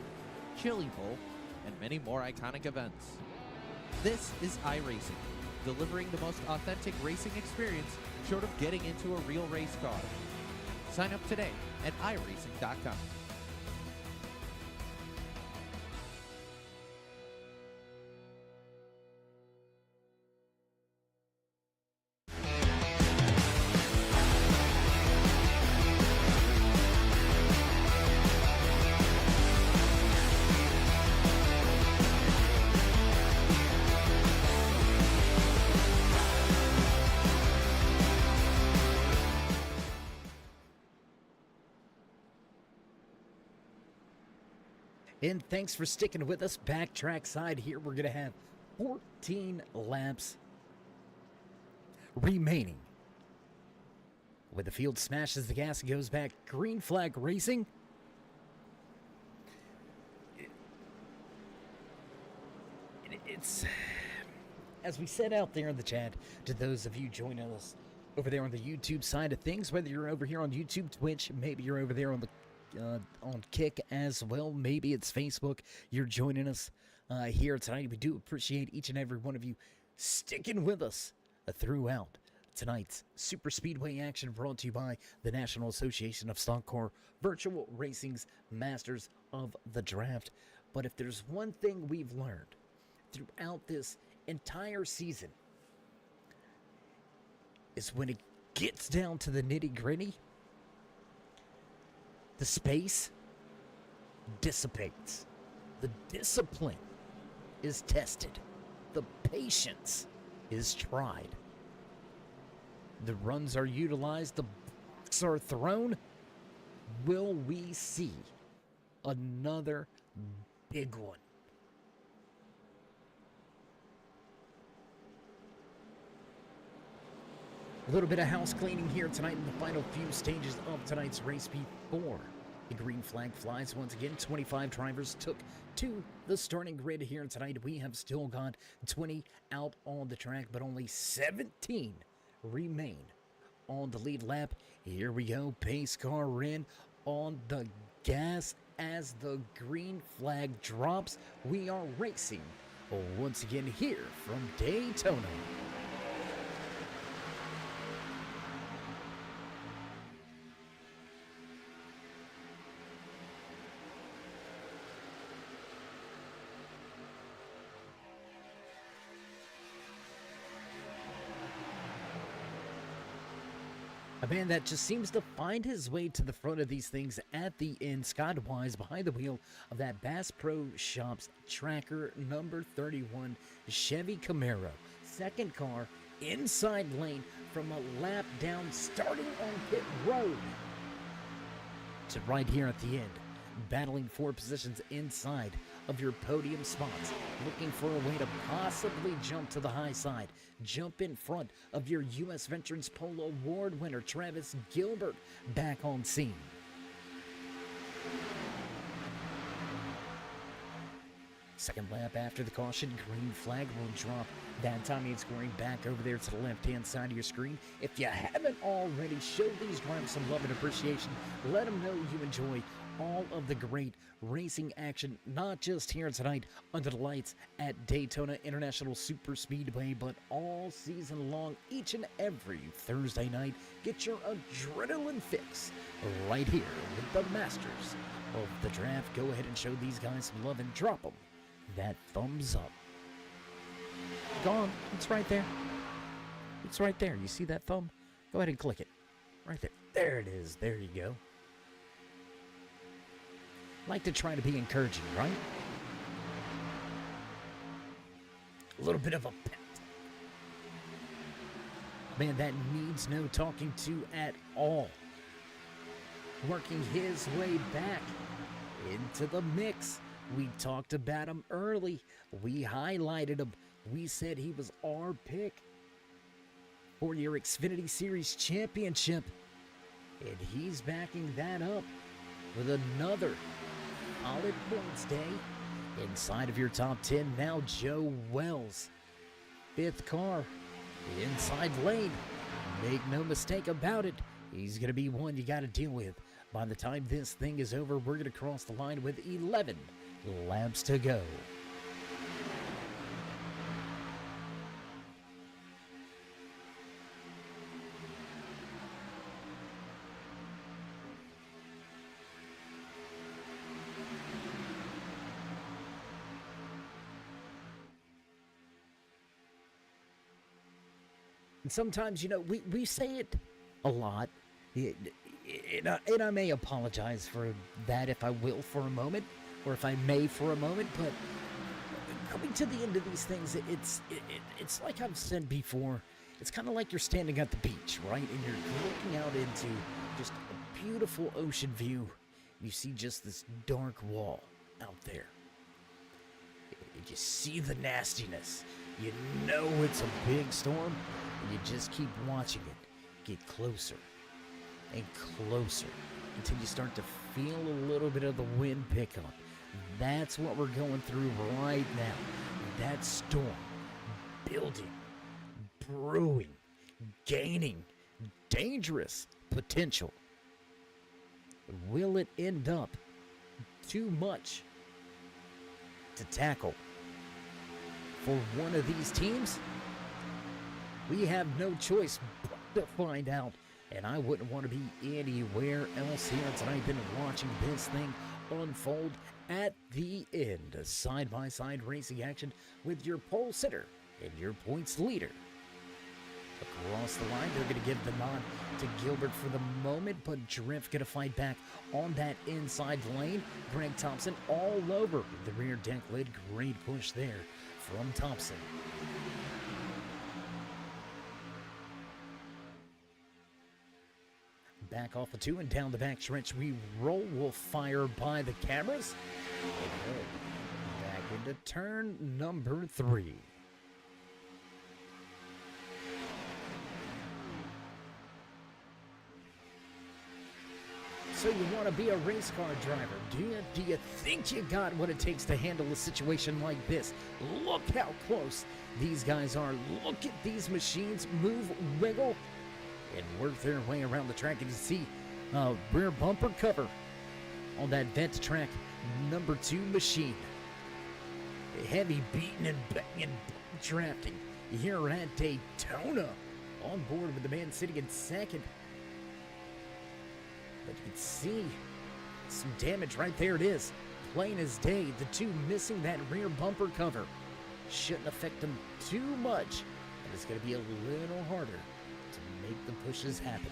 Chili Bowl, and many more iconic events. This is iRacing, delivering the most authentic racing experience short of getting into a real race car. Sign up today at iRacing.com. And thanks for sticking with us. Backtrack side here, we're going to have 14 laps remaining. When the field smashes the gas and goes back, green flag racing. it's as we said out there in the chat, to those of you joining us over there on the YouTube side of things, whether you're over here on YouTube, Twitch, maybe you're over there on the on Kick as well, maybe it's Facebook, you're joining us here tonight. We do appreciate each and every one of you sticking with us throughout tonight's Super Speedway action, brought to you by the National Association of Stock Car Virtual Racing's Masters of the Draft. But if there's one thing we've learned throughout this entire season, is when it gets down to the nitty-gritty, the space dissipates. The discipline is tested. The patience is tried. The runs are utilized. The blocks are thrown. Will we see another big one? A little bit of house cleaning here tonight in the final few stages of tonight's race before the green flag flies once again. 25 drivers took to the starting grid here tonight. We have still got 20 out on the track, but only 17 remain on the lead lap. Here we go. Pace car in on the gas as the green flag drops. We are racing once again here from Daytona. A man that just seems to find his way to the front of these things at the end. Scott Wise behind the wheel of that Bass Pro Shops Tracker number 31 Chevy Camaro. Second car inside lane from a lap down, starting on pit road to right here at the end, battling for positions inside of your podium spots, looking for a way to possibly jump to the high side, jump in front of your U.S. Veterans Polo Award winner Travis Gilbert back on scene. Second lap after the caution, green flag will drop. That time it's going back over there to the left-hand side of your screen. If you haven't already, show these drivers some love and appreciation. Let them know you enjoy all of the great racing action, not just here tonight under the lights at Daytona International Super Speedway, but all season long, each and every Thursday night. Get your adrenaline fix right here with the masters of the draft. Go ahead and show these guys some love and drop them that thumbs up. Gone. It's right there. It's right there. You see that thumb? Go ahead and click it. Right there. There it is. There you go. Like to try to be encouraging, right? A little bit of a pep. Man, that needs no talking to at all. Working his way back into the mix. We talked about him early. We highlighted him. We said he was our pick for your Xfinity Series championship. And he's backing that up with another solid points day inside of your top 10. Now Joe Wells, fifth car, inside lane. Make no mistake about it, he's going to be one you got to deal with. By the time this thing is over, we're going to cross the line with 11 laps to go. And sometimes, you know, we say it a lot, and I may apologize for that if I will for a moment, or if I may for a moment, but coming to the end of these things, it's like I've said before, it's kind of like you're standing at the beach, right? And you're looking out into just a beautiful ocean view. You see just this dark wall out there. You see the nastiness. You know it's a big storm. You just keep watching it get closer and closer until you start to feel a little bit of the wind pick up. That's what we're going through right now. that storm building, brewing, gaining dangerous potential? Will it end up too much to tackle for one of these teams? We have no choice but to find out, and I wouldn't want to be anywhere else here tonight than watching this thing unfold at the end. Side-by-side racing action with your pole sitter and your points leader. Across the line, they're going to give the nod to Gilbert for the moment, but Drift going to fight back on that inside lane. Greg Thompson all over the rear deck lid. Great push there from Thompson. Back off the 2 and down the back stretch we roll. Will fire by the cameras. Back into turn number 3. So you want to be a race car driver, do you? Do you think you got what it takes to handle a situation like this? Look how close these guys are. Look at these machines move, wiggle, and work their way around the track. And you see rear bumper cover on that vent track number 2 machine. Heavy beating and banging drafting here at Daytona. On board with the man sitting in second. But you can see some damage right there. It is plain as day. The 2 missing that rear bumper cover shouldn't affect them too much, but it's going to be a little harder to make the pushes happen.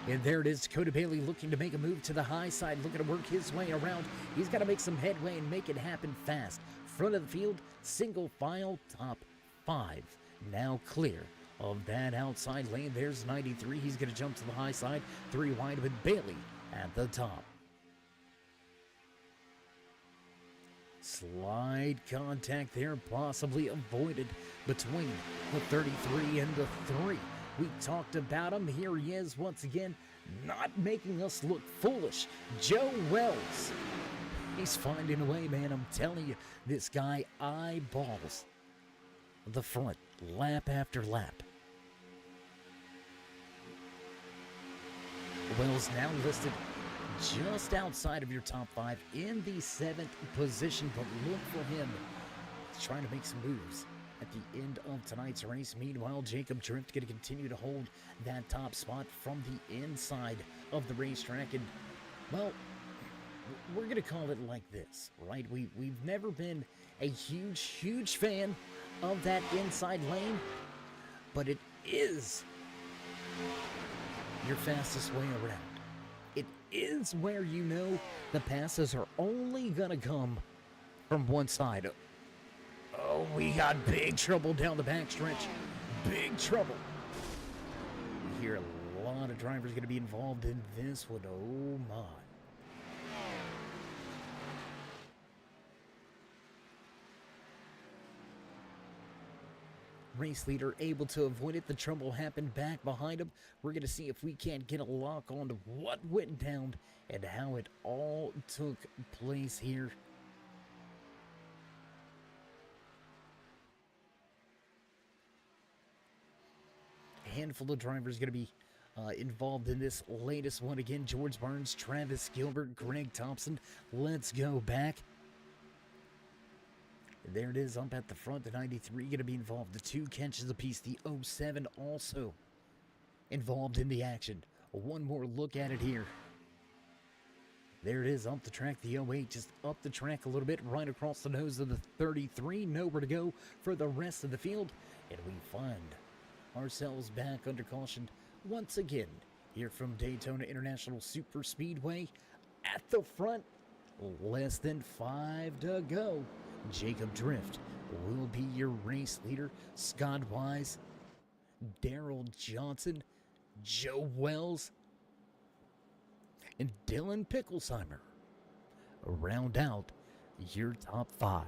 And there it is, Dakota Bailey looking to make a move to the high side, looking to work his way around. He's got to make some headway and make it happen fast. Front of the field, single file, top 5 now clear of that outside lane. There's 93. He's going to jump to the high side. 3 wide with Bailey at the top. Slide contact there, possibly avoided between the 33 and the 3. We talked about him. Here he is once again, not making us look foolish. Joe Wells. He's finding a way, man. I'm telling you, this guy eyeballs the front lap after lap. Wells now listed just outside of your top 5 in the 7th position, but look for him trying to make some moves at the end of tonight's race. Meanwhile, Jacob Drift going to continue to hold that top spot from the inside of the racetrack. And, well, we're going to call it like this, right? We've never been a huge fan of that inside lane, but it is your fastest way around. It is where you know the passes are only gonna come from one side. Oh, we got big trouble down the backstretch. Big trouble. We hear a lot of drivers gonna be involved in this one. Oh my. Race leader able to avoid it. The trouble happened back behind him. We're going to see if we can't get a lock on to what went down and how it all took place here. A handful of drivers going to be involved in this latest one. Again, George Barnes, Travis Gilbert, Greg Thompson. Let's go back. There it is up at the front. The 93 going to be involved. The 2 catches apiece. The 07 also involved in the action. One more look at it here. There it is up the track. The 08 just up the track a little bit, right across the nose of the 33. Nowhere to go for the rest of the field. And we find ourselves back under caution once again here from Daytona International Super Speedway. At the front, less than 5 to go. Jacob Drift will be your race leader. Scott Wise, Daryl Johnson, Joe Wells, and Dylan Picklesheimer round out your top 5.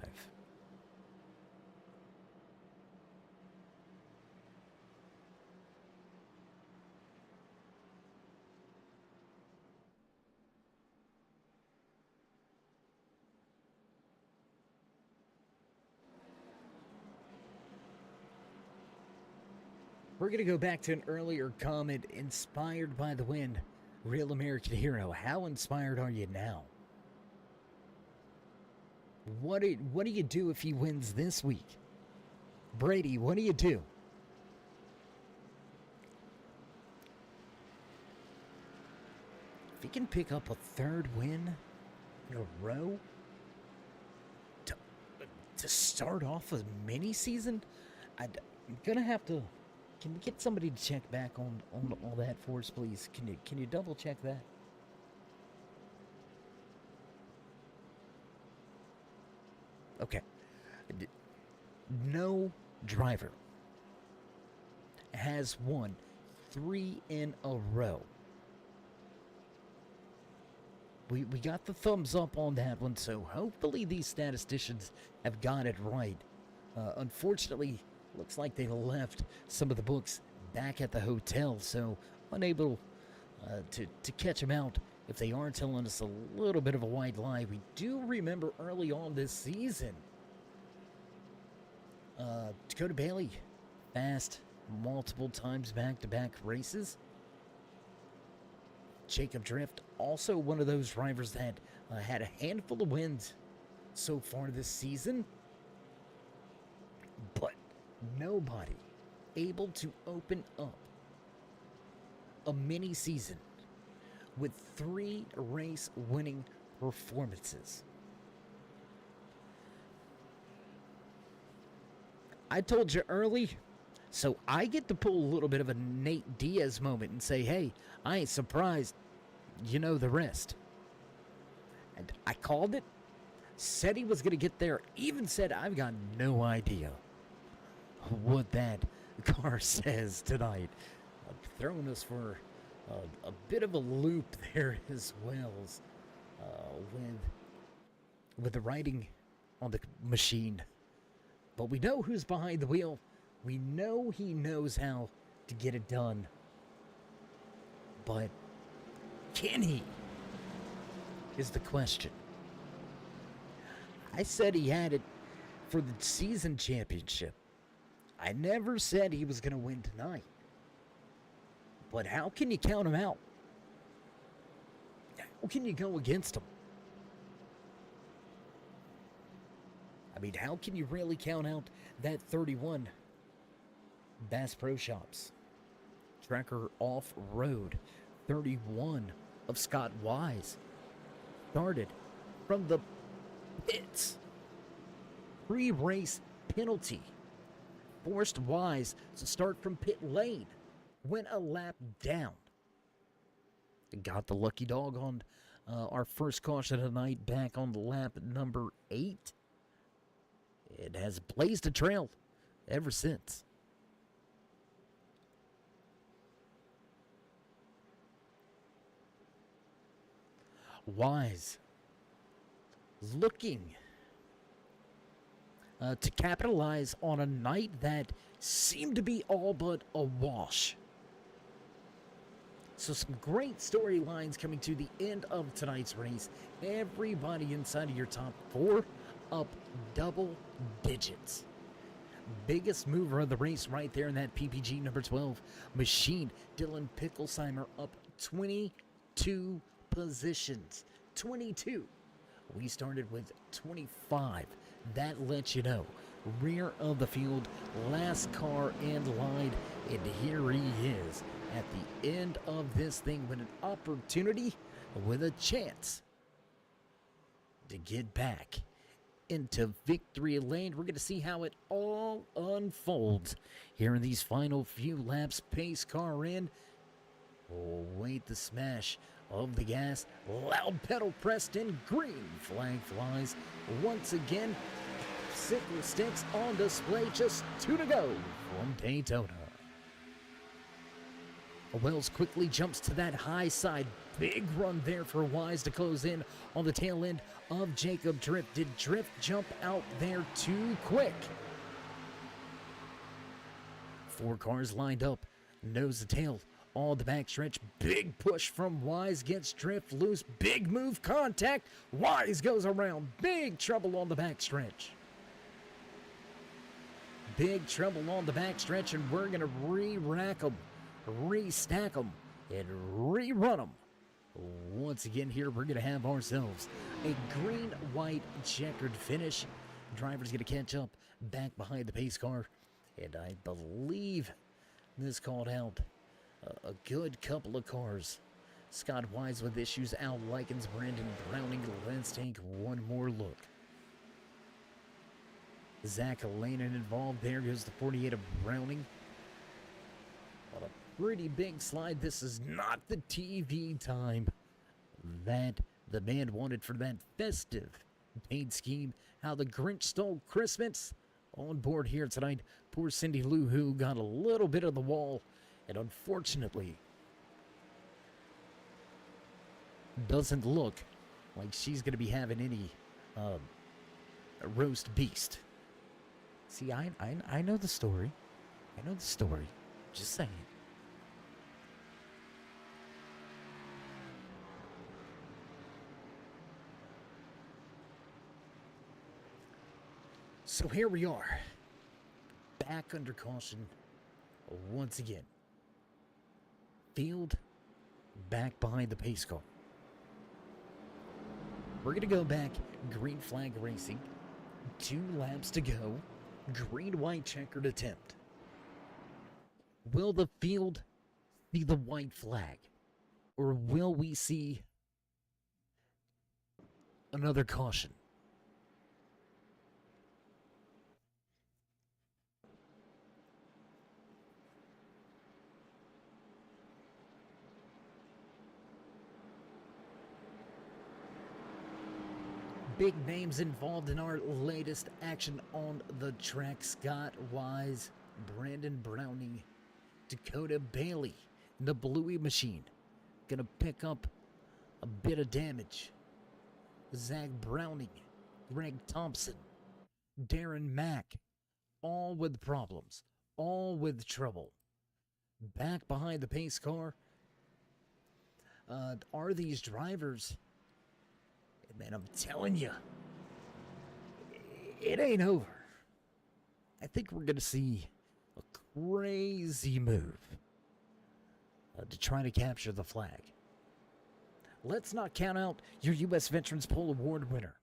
We're going to go back to an earlier comment. Inspired by the win. Real American hero. How inspired are you now? What do you do if he wins this week? Brady, what do you do? If he can pick up a third win in a row to start off a mini season, I'm gonna have to. Can we get somebody to check back on all that for us, please? Can you double check that? Okay. No driver has won 3 in a row. We got the thumbs up on that one, so hopefully these statisticians have got it right. Unfortunately, looks like they left some of the books back at the hotel, so unable to catch them out if they are telling us a little bit of a white lie. We do remember early on this season, Dakota Bailey fast multiple times back-to-back races. Jacob Drift, also one of those drivers that had a handful of wins so far this season, but nobody able to open up a mini season with 3 race winning performances. I told you early, so I get to pull a little bit of a Nate Diaz moment and say, hey, I ain't surprised. You know the rest. And I called it, said he was going to get there, even said I've got no idea what that car says tonight. Throwing us for a bit of a loop there as well, with the writing on the machine. But we know who's behind the wheel. We know he knows how to get it done. But can he? Is the question. I said he had it for the season championship. I never said he was going to win tonight. But how can you count him out? How can you go against him? I mean, how can you really count out that 31 Bass Pro Shops? Tracker Off-Road 31 of Scott Wise. Started from the pits. Pre-race penalty. Forced Wise to start from pit lane. Went a lap down. Got the lucky dog on our first caution of the night back on the lap number 8. It has blazed a trail ever since. Wise looking to capitalize on a night that seemed to be all but a wash. So some great storylines coming to the end of tonight's race. Everybody inside of your top 4 up double digits. Biggest mover of the race right there in that PPG number 12 machine. Dylan Picklesheimer up 22 positions. 22. We started with 25. That lets you know. Rear of the field, last car in line, and here he is at the end of this thing with an opportunity, with a chance to get back into victory lane. We're going to see how it all unfolds here in these final few laps. Pace car in. Oh, wait, the smash of the gas. Loud pedal pressed in. Green flag flies once again. Sickle sticks on display. Just 2 to go from Daytona. Wells quickly jumps to that high side. Big run there for Wise to close in on the tail end of Jacob Drift. Did Drift jump out there too quick? 4 cars lined up. Nose to tail on the backstretch. Big push from Wise. Gets Drift loose. Big move contact. Wise goes around. Big trouble on the backstretch. big trouble on the backstretch, and we're going to re-rack them, re-stack them, and rerun them. Once again here, we're going to have ourselves a green-white checkered finish. Driver's going to catch up back behind the pace car, and I believe this called out a good couple of cars. Scott Wise with issues, Al Likens, Brandon Browning. Let's take one more look. Zach Alanin involved. There goes the 48 of Browning. On a pretty big slide. This is not the TV time that the man wanted for that festive paint scheme. How the Grinch stole Christmas. On board here tonight, poor Cindy Lou, who got a little bit of the wall, and unfortunately doesn't look like she's going to be having any roast beast. See, I know the story. I know the story. Just saying. So here we are, back under caution once again. Field back behind the pace car. We're going to go back, green flag racing, 2 laps to go, green-white checkered attempt. Will the field see the white flag, or will we see another caution? Big names involved in our latest action on the track. Scott Wise, Brandon Browning, Dakota Bailey, and the Bluey Machine. Gonna pick up a bit of damage. Zach Browning, Greg Thompson, Darren Mack, all with problems, all with trouble. Back behind the pace car are these drivers. Man, I'm telling you, it ain't over. I think we're going to see a crazy move to try to capture the flag. Let's not count out your U.S. Veterans Poll Award winner,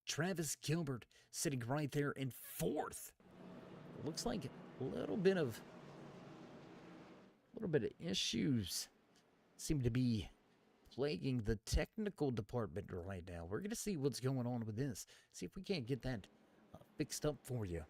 Travis Gilbert, sitting right there in 4th. Looks like a little bit of issues seem to be plaguing the technical department right now. We're going to see what's going on with this. See if we can't get that fixed up for you.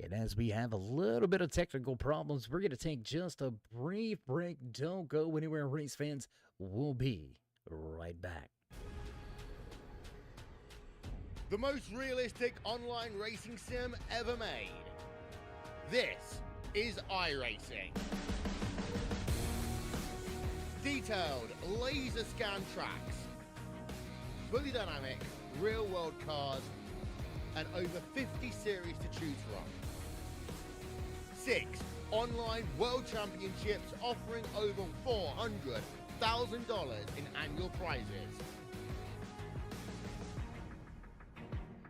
And as we have a little bit of technical problems, we're going to take just a brief break. Don't go anywhere, race fans. We'll be right back. The most realistic online racing sim ever made. This is iRacing. Detailed laser scan tracks, fully dynamic, real world cars, and over 50 series to choose from. 6 online world championships offering over $400,000 in annual prizes.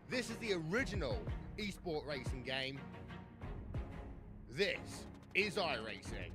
This is the original eSport racing game. This is iRacing.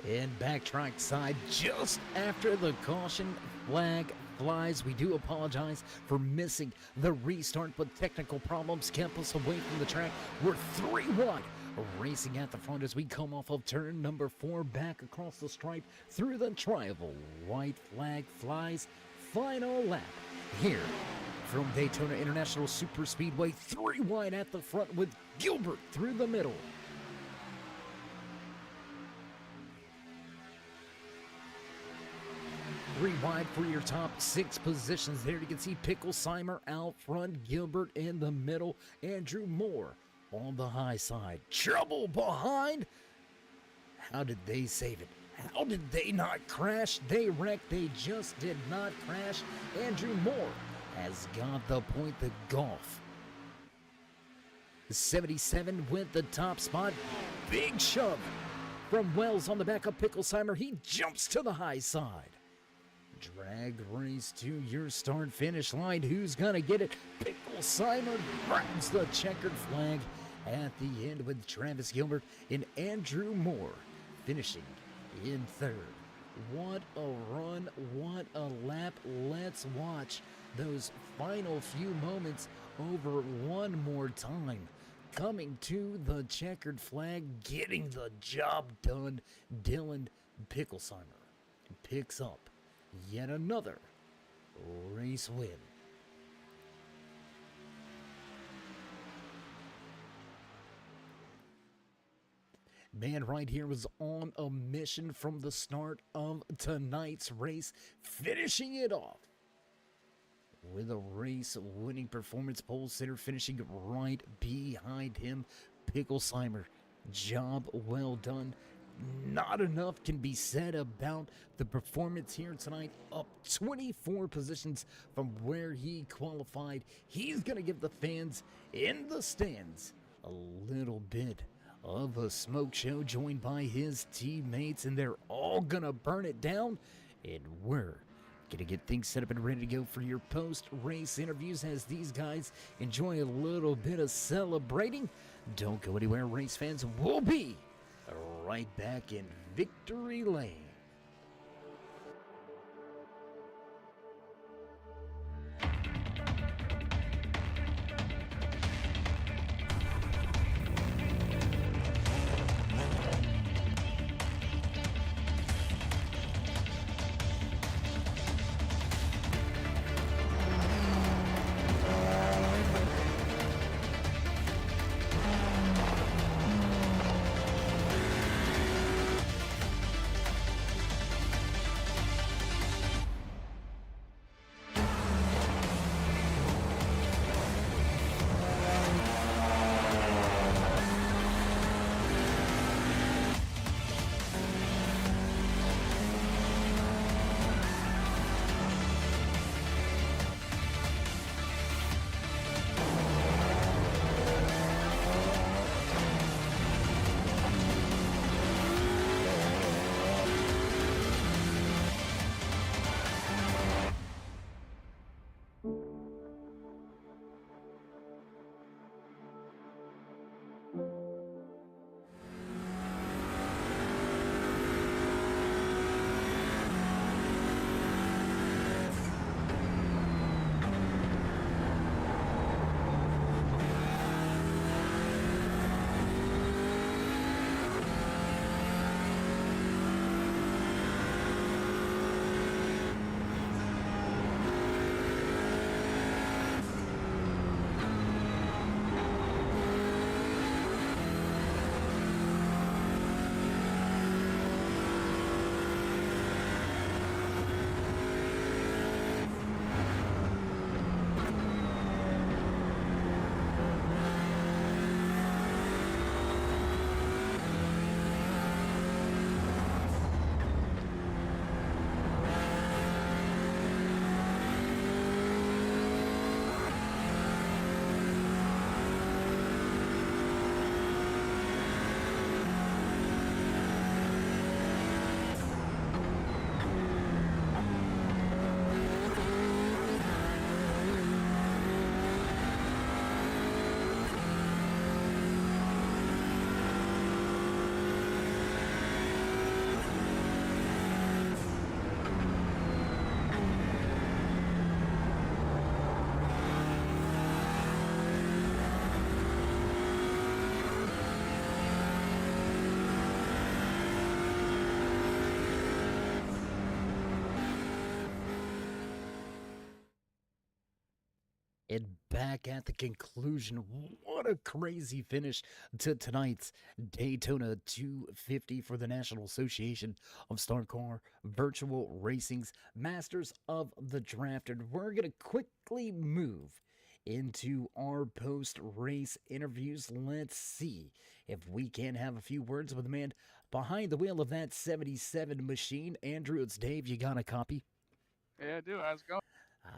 in backtrack side just after the caution flag flies. We do apologize for missing the restart, but technical problems kept us away from the track. We're 3 wide. Racing at the front as we come off of turn number 4, back across the stripe through the triangle. White flag flies. Final lap here from Daytona International Super Speedway. 3 wide at the front with Gilbert through the middle. Three wide for your top 6 positions there. You can see Picklesheimer out front, Gilbert in the middle, Andrew Moore on the high side. Trouble behind. How did they save it? How did they not crash? They wrecked. They just did not crash. Andrew Moore has got the point, the golf. 77 with the top spot. Big shove from Wells on the back of Picklesheimer. He jumps to the high side. Drag race to your start finish line. Who's gonna get it? Picklesheimer grabs the checkered flag at the end with Travis Gilbert and Andrew Moore finishing in 3rd. What a run, what a lap. Let's watch those final few moments over one more time. Coming to the checkered flag, getting the job done, Dylan Picklesheimer picks up yet another race win. Man right here was on a mission from the start of tonight's race, finishing it off with a race-winning performance. Pole sitter finishing right behind him. Picklesheimer, job well done. Not enough can be said about the performance here tonight. Up 24 positions from where he qualified. He's going to give the fans in the stands a little bit of a smoke show, joined by his teammates, and they're all going to burn it down. And we're going to get things set up and ready to go for your post-race interviews as these guys enjoy a little bit of celebrating. Don't go anywhere, race fans. We'll be right back in Victory Lane. And back at the conclusion, what a crazy finish to tonight's Daytona 250 for the National Association of Star Car Virtual Racing's Masters of the Draft. And we're going to quickly move into our post race interviews. Let's see if we can have a few words with the man behind the wheel of that 77 machine. Andrew, it's Dave. You got a copy? Yeah, I do. How's it going?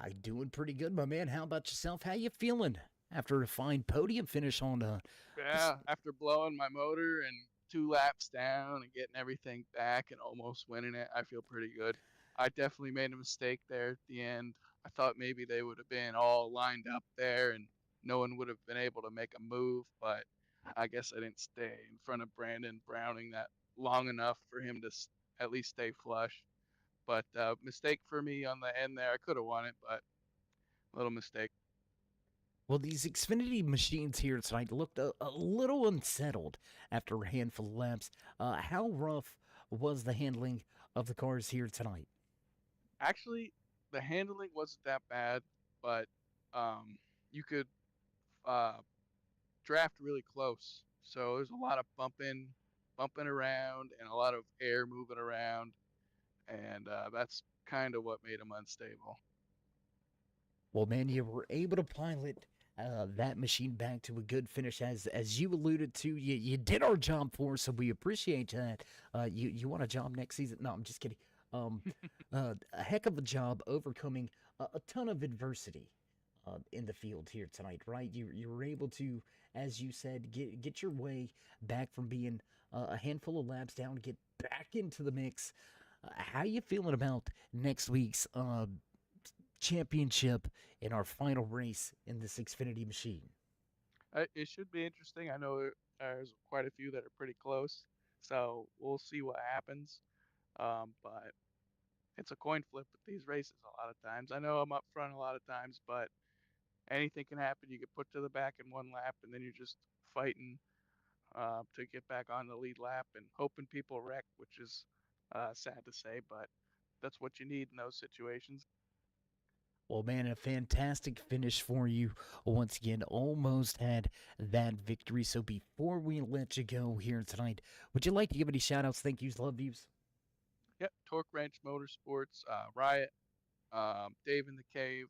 I doing pretty good, my man. How about yourself? How you feeling after a fine podium finish on Yeah, after blowing my motor and 2 laps down and getting everything back and almost winning it, I feel pretty good. I definitely made a mistake there at the end. I thought maybe they would have been all lined up there and no one would have been able to make a move, but I guess I didn't stay in front of Brandon Browning that long enough for him to at least stay flush. But mistake for me on the end there. I could have won it, but little mistake. well, these Xfinity machines here tonight looked a little unsettled after a handful of laps. How rough was the handling of the cars here tonight? Actually, the handling wasn't that bad, but you could uh, draft really close. So there's a lot of bumping around, and a lot of air moving around, and that's kind of what made them unstable. Well, man, you were able to pilot that machine back to a good finish, as you alluded to. You did our job for us, so we appreciate that. You want a job next season? No, I'm just kidding. Um, a heck of a job overcoming a ton of adversity in the field here tonight, right? You were able to, as you said, get your way back from being a handful of laps down, get back into the mix. How you feeling about next week's championship in our final race in this Xfinity machine? It should be interesting. I know there's quite a few that are pretty close, so we'll see what happens. But it's a coin flip with these races a lot of times. I know I'm up front a lot of times, but anything can happen. You get put to the back in 1 lap, and then you're just fighting to get back on the lead lap and hoping people wreck, which is sad to say, but that's what you need in those situations. Well, man, a fantastic finish for you. Once again, almost had that victory. So before we let you go here tonight, would you like to give any shout outs, thank yous, love yous? Yep, Torque Wrench Motorsports, Riot, Dave in the Cave,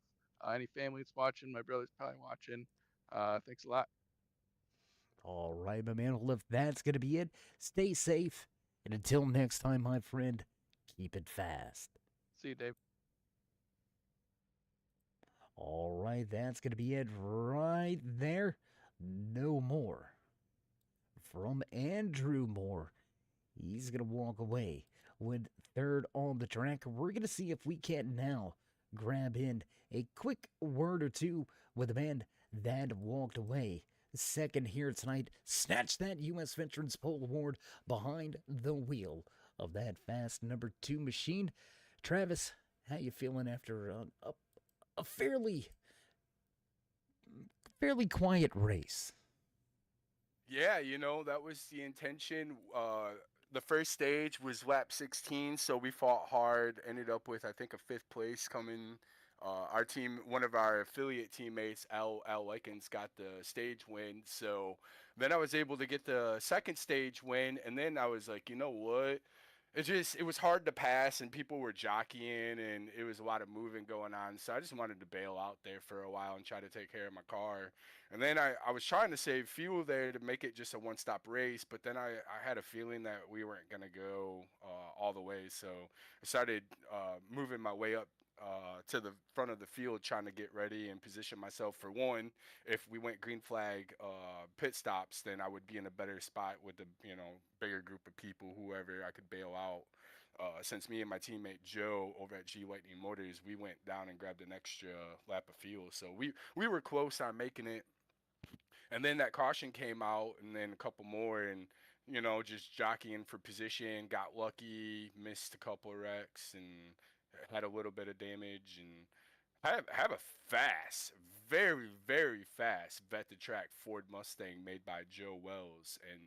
any family that's watching, my brother's probably watching. Thanks a lot. All right, my man. Well, if that's going to be it, stay safe. And until next time, my friend, keep it fast. See you, Dave. All right, that's going to be it right there. No more from Andrew Moore. He's going to walk away with third on the track. We're going to see if we can now grab in a quick word or two with the man that walked away second here tonight. Snatch that U.S. Veterans Pole Award behind the wheel of that fast number 2 machine. Travis, how you feeling after a fairly quiet race? Yeah, that was the intention. The first stage was lap 16, so we fought hard. Ended up with, I think, a 5th place coming. Our team, one of our affiliate teammates, Al Likens, got the stage win. So then I was able to get the second stage win, and then I was like, you know what? It was hard to pass, and people were jockeying, and it was a lot of moving going on. So I just wanted to bail out there for a while and try to take care of my car. And then I was trying to save fuel there to make it just a one-stop race, but then I had a feeling that we weren't going to go all the way. So I started moving my way up to the front of the field, trying to get ready and position myself for one. If we went green flag pit stops, then I would be in a better spot with the bigger group of people, whoever I could bail out. Since me and my teammate Joe over at G Lightning Motors, we went down and grabbed an extra lap of fuel, so we were close on making it. And then that caution came out, and then a couple more, and just jockeying for position. Got lucky, missed a couple of wrecks, and had a little bit of damage. And have a fast, very very fast vet the track Ford Mustang made by Joe Wells, and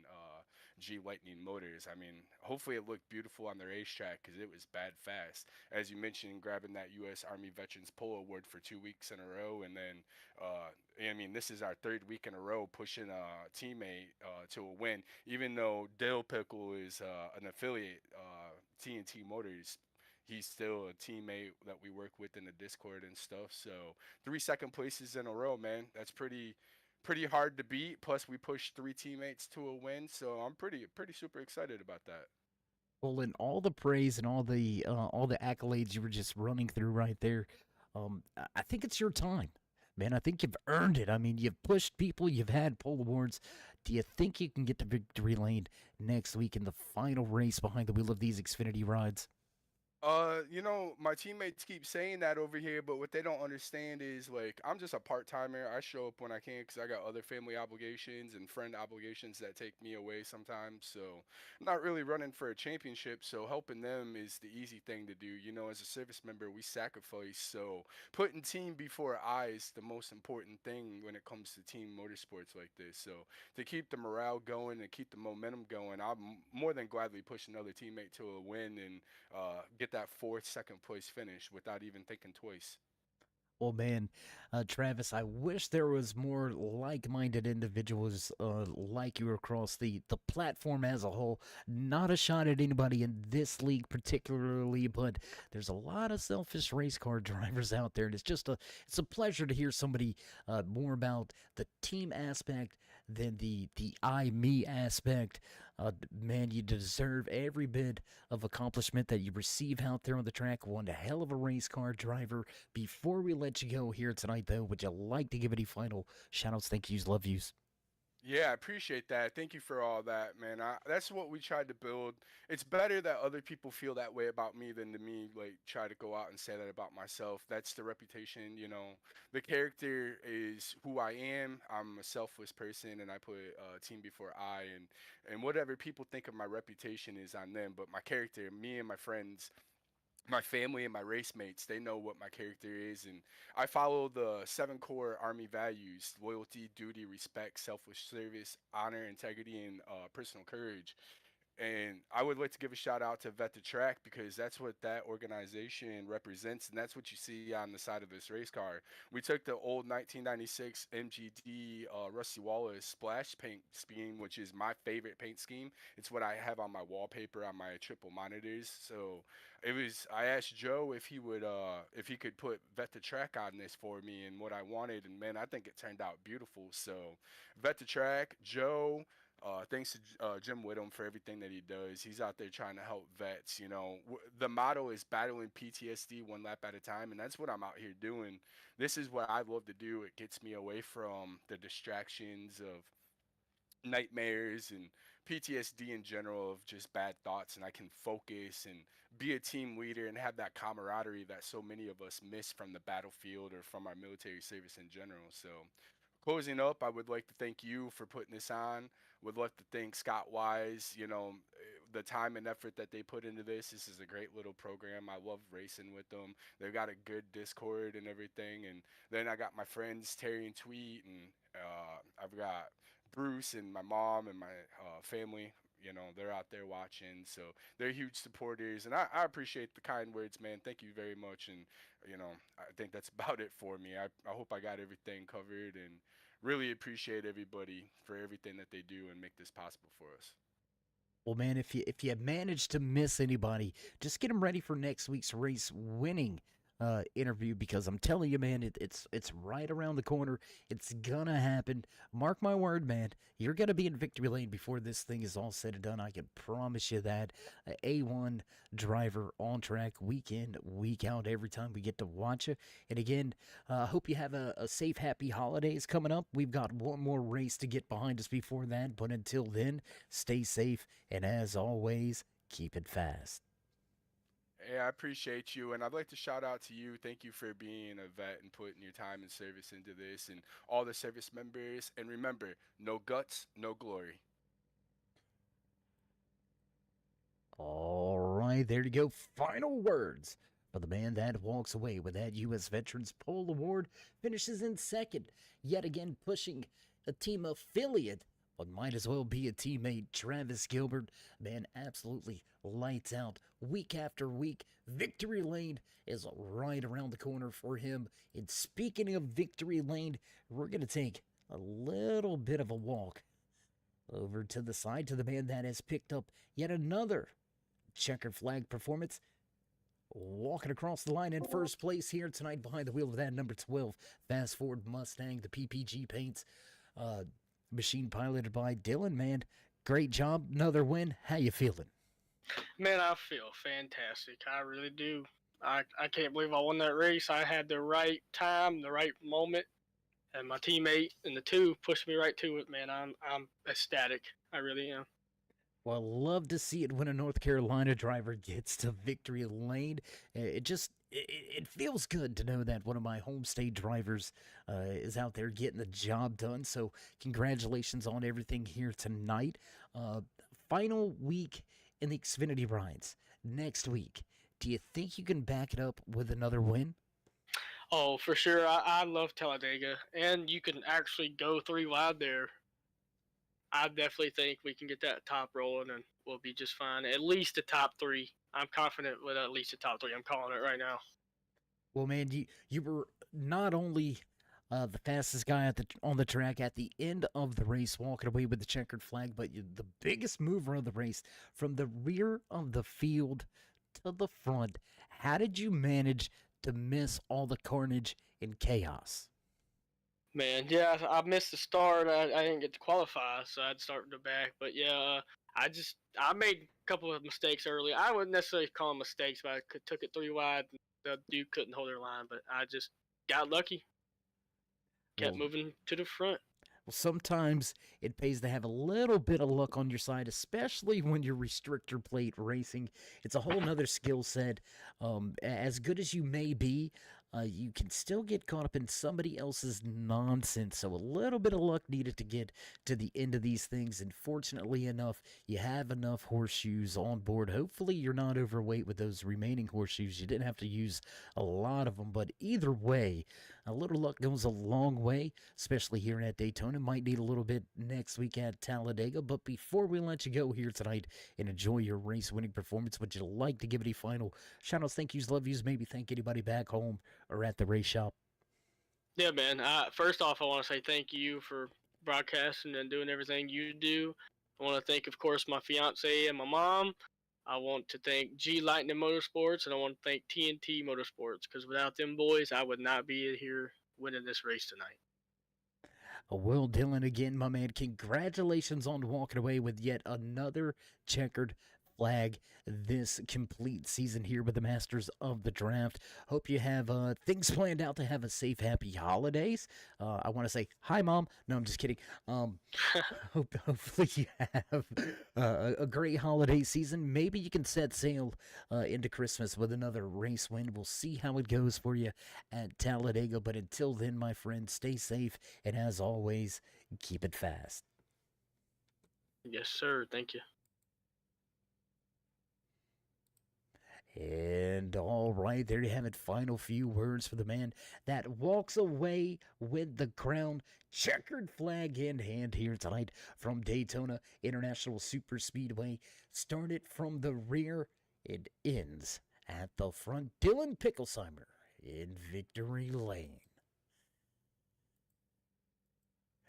G Lightning motors. I mean, hopefully it looked beautiful on the racetrack because it was bad fast. As you mentioned, grabbing that U.S. Army Veterans Pole Award for 2 weeks in a row, and then I mean, this is our third week in a row pushing a teammate to a win. Even though Dill Pickle is an affiliate, TNT Motors, he's still a teammate that we work with in the Discord and stuff. So 3 second places in a row, man. That's pretty hard to beat. Plus, we pushed 3 teammates to a win, so I'm pretty super excited about that. Well, in all the praise and all the accolades you were just running through right there, I think it's your time, man. I think you've earned it. I mean, you've pushed people, you've had pole awards. Do you think you can get to victory lane next week in the final race behind the wheel of these Xfinity rides? My teammates keep saying that over here, but what they don't understand is like I'm just a part timer. I show up when I can because I got other family obligations and friend obligations that take me away sometimes. So I'm not really running for a championship. So helping them is the easy thing to do. As a service member, we sacrifice. So putting team before I is the most important thing when it comes to team motorsports like this. So to keep the morale going and keep the momentum going, I'm more than gladly push another teammate to a win and get that fourth, second place finish without even thinking twice. Well, man, Travis, I wish there was more like-minded individuals like you across the platform as a whole. Not a shot at anybody in this league particularly, but there's a lot of selfish race car drivers out there, and it's a pleasure to hear somebody more about the team aspect than the I me aspect. Man, you deserve every bit of accomplishment that you receive out there on the track. One hell of a race car driver. Before we let you go here tonight, though, would you like to give any final shout-outs, thank yous, love yous? Yeah, I appreciate that. Thank you for all that, man. That's what we tried to build. It's better that other people feel that way about me than to me like try to go out and say that about myself. That's the reputation, The character is who I am. I'm a selfless person, and I put team before I, and whatever people think of my reputation is on them. But my character, me and my friends, my family and my race mates, they know what my character is, and I follow the 7 core Army values: loyalty, duty, respect, selfless service, honor, integrity, and personal courage. And I would like to give a shout out to Vet the Track because that's what that organization represents, and that's what you see on the side of this race car. We took the old 1996 MGD Rusty Wallace splash paint scheme, which is my favorite paint scheme. It's what I have on my wallpaper on my triple monitors. So I asked Joe if he could put Vet the Track on this for me and what I wanted, and man, I think it turned out beautiful. So Vet the Track, Joe. Thanks to Jim Whittam for everything that he does. He's out there trying to help vets. The motto is battling PTSD one lap at a time, and that's what I'm out here doing. This is what I love to do. It gets me away from the distractions of nightmares and PTSD in general of just bad thoughts, and I can focus and be a team leader and have that camaraderie that so many of us miss from the battlefield or from our military service in general. So closing up, I would like to thank you for putting this on. Would love to thank Scott Wise, the time and effort that they put into this. This is a great little program. I love racing with them. They've got a good Discord and everything. And then I got my friends Terry and Tweet, and I've got Bruce and my mom and my family. They're out there watching, so they're huge supporters, and I appreciate the kind words, man. Thank you very much, and I think that's about it for me. I hope I got everything covered, and really appreciate everybody for everything that they do and make this possible for us. Well, man, if you manage to miss anybody, just get them ready for next week's race winning interview because I'm telling you, man, it's right around the corner. It's gonna happen. Mark my word, man. You're gonna be in victory lane before this thing is all said and done. I can promise you that. A1 driver on track, week in, week out, every time we get to watch you. And again, hope you have a safe, happy holidays coming up. We've got one more race to get behind us before that, but until then, stay safe, and as always, keep it fast. Yeah, I appreciate you, and I'd like to shout out to you. Thank you for being a vet and putting your time and service into this, and all the service members. And remember, no guts, no glory. All right, there you go. Final words for the man that walks away with that U.S. Veterans Pole Award, finishes in second, yet again pushing a team affiliate but might as well be a teammate. Travis Gilbert, man, absolutely lights out week after week. Victory Lane is right around the corner for him. And speaking of Victory Lane, we're going to take a little bit of a walk over to the side to the man that has picked up yet another checkered flag performance. Walking across the line in first place here tonight behind the wheel of that number 12 Fast Ford Mustang, the PPG paints. Machine piloted by Dylan, man. Great job. Another win. How you feeling? Man, I feel fantastic. I really do. I can't believe I won that race. I had the right time, the right moment, and my teammate and the two pushed me right to it, man. I'm ecstatic. I really am. Well, love to see it when a North Carolina driver gets to victory lane. It feels good to know that one of my home state drivers is out there getting the job done. So congratulations on everything here tonight. Final week in the Xfinity rides next week. Do you think you can back it up with another win? Oh, for sure. I love Talladega, and you can actually go 3 wide there. I definitely think we can get that top rolling, and we'll be just fine. At least the top 3. I'm confident with at least the top 3. I'm calling it right now. Well, man, you were not only the fastest guy on the track at the end of the race, walking away with the checkered flag, but the biggest mover of the race from the rear of the field to the front. How did you manage to miss all the carnage and chaos? Man, yeah, I missed the start. I didn't get to qualify, so I'd start in the back. But yeah, I made a couple of mistakes early. I wouldn't necessarily call them mistakes, but I took it 3 wide. The dude couldn't hold their line, but I just got lucky. Kept moving to the front. Well, sometimes it pays to have a little bit of luck on your side, especially when you're restrictor plate racing. It's a whole nother skill set. As good as you may be, you can still get caught up in somebody else's nonsense. So a little bit of luck needed to get to the end of these things. And fortunately enough, you have enough horseshoes on board. Hopefully you're not overweight with those remaining horseshoes. You didn't have to use a lot of them. But either way, a little luck goes a long way, especially here at Daytona. Might need a little bit next week at Talladega. But before we let you go here tonight and enjoy your race-winning performance, would you like to give any final shout-outs, thank yous, love yous, maybe thank anybody back home or at the race shop? Yeah, man. First off, I want to say thank you for broadcasting and doing everything you do. I want to thank, of course, my fiance and my mom. I want to thank G Lightning Motorsports, and I want to thank TNT Motorsports, because without them boys, I would not be here winning this race tonight. Well, Dylan, again, my man, congratulations on walking away with yet another checkered flag this complete season here with the Masters of the Draft. Hope you have things planned out to have a safe, happy holidays. I want to say hi, Mom. No, I'm just kidding. Hopefully you have a great holiday season. Maybe you can set sail into Christmas with another race win. We'll see how it goes for you at Talladega. But until then, my friend, stay safe. And as always, keep it fast. Yes, sir. Thank you. And all right, there you have it. Final few words for the man that walks away with the crown. Checkered flag in hand here tonight from Daytona International Super Speedway. Started from the rear, it ends at the front. Dylan Picklesheimer in victory lane.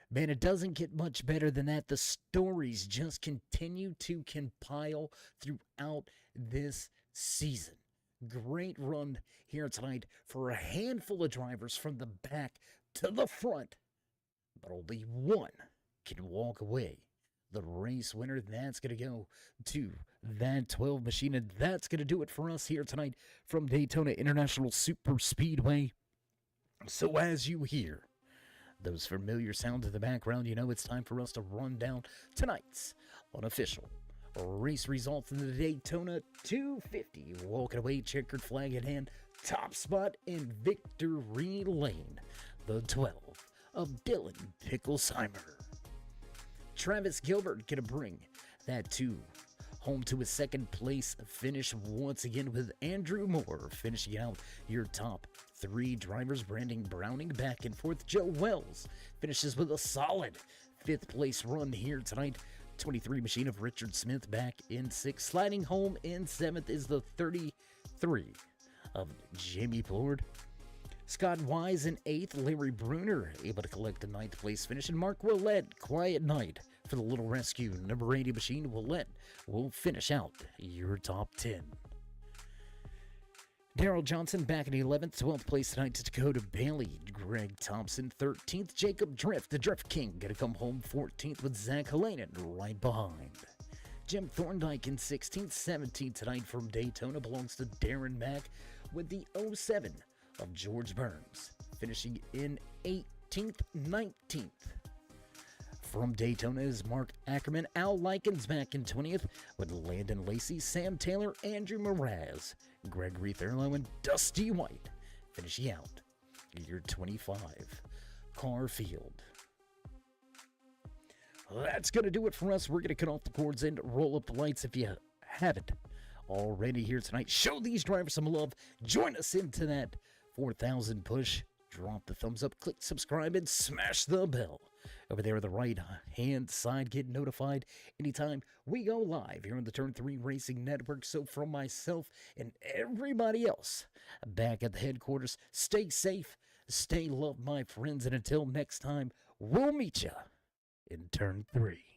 Man, it doesn't get much better than that. The stories just continue to compile throughout this season. Great run here tonight for a handful of drivers from the back to the front, but only one can walk away the race winner. That's going to go to that 12 machine, and that's going to do it for us here tonight from Daytona International Super Speedway. So as you hear those familiar sounds in the background, you know it's time for us to run down tonight's unofficial race results in the Daytona 250. Walking away, checkered flag in hand, top spot in victory lane, the 12 of Dylan Picklesheimer. Travis Gilbert gonna bring that 2 home to his second place finish once again, with Andrew Moore finishing out your top 3 drivers. Brandon Browning back and forth. Joe Wells finishes with a solid fifth place run here tonight. 23 machine of Richard Smith back in 6th. Sliding home in 7th is the 33 of Jamie Plord. Scott Wise in 8th. Larry Bruner able to collect a 9th place finish. And Mark Willett, Quiet Night for the Little Rescue. Number 80 machine, Willett will finish out your top 10. Daryl Johnson back in 11th, 12th place tonight to Dakota Bailey. Greg Thompson 13th. Jacob Drift, the Drift King, gonna come home 14th with Zach Halanen right behind. Jim Thorndike in 16th, 17th tonight from Daytona belongs to Darren Mack with the 07 of George Burns, finishing in 18th, 19th. From Daytona is Mark Ackerman. Al Likens back in 20th with Landon Lacey, Sam Taylor, Andrew Mraz, Gregory Thurlow, and Dusty White finishing out year 25. Car Field. That's going to do it for us. We're going to cut off the cords and roll up the lights. If you haven't already here tonight, show these drivers some love. Join us into that 4,000 push. Drop the thumbs up, click subscribe, and smash the bell. Over there on the right-hand side, get notified anytime we go live here on the Turn 3 Racing Network. So from myself and everybody else back at the headquarters, stay safe, stay loved, my friends, and until next time, we'll meet you in Turn 3.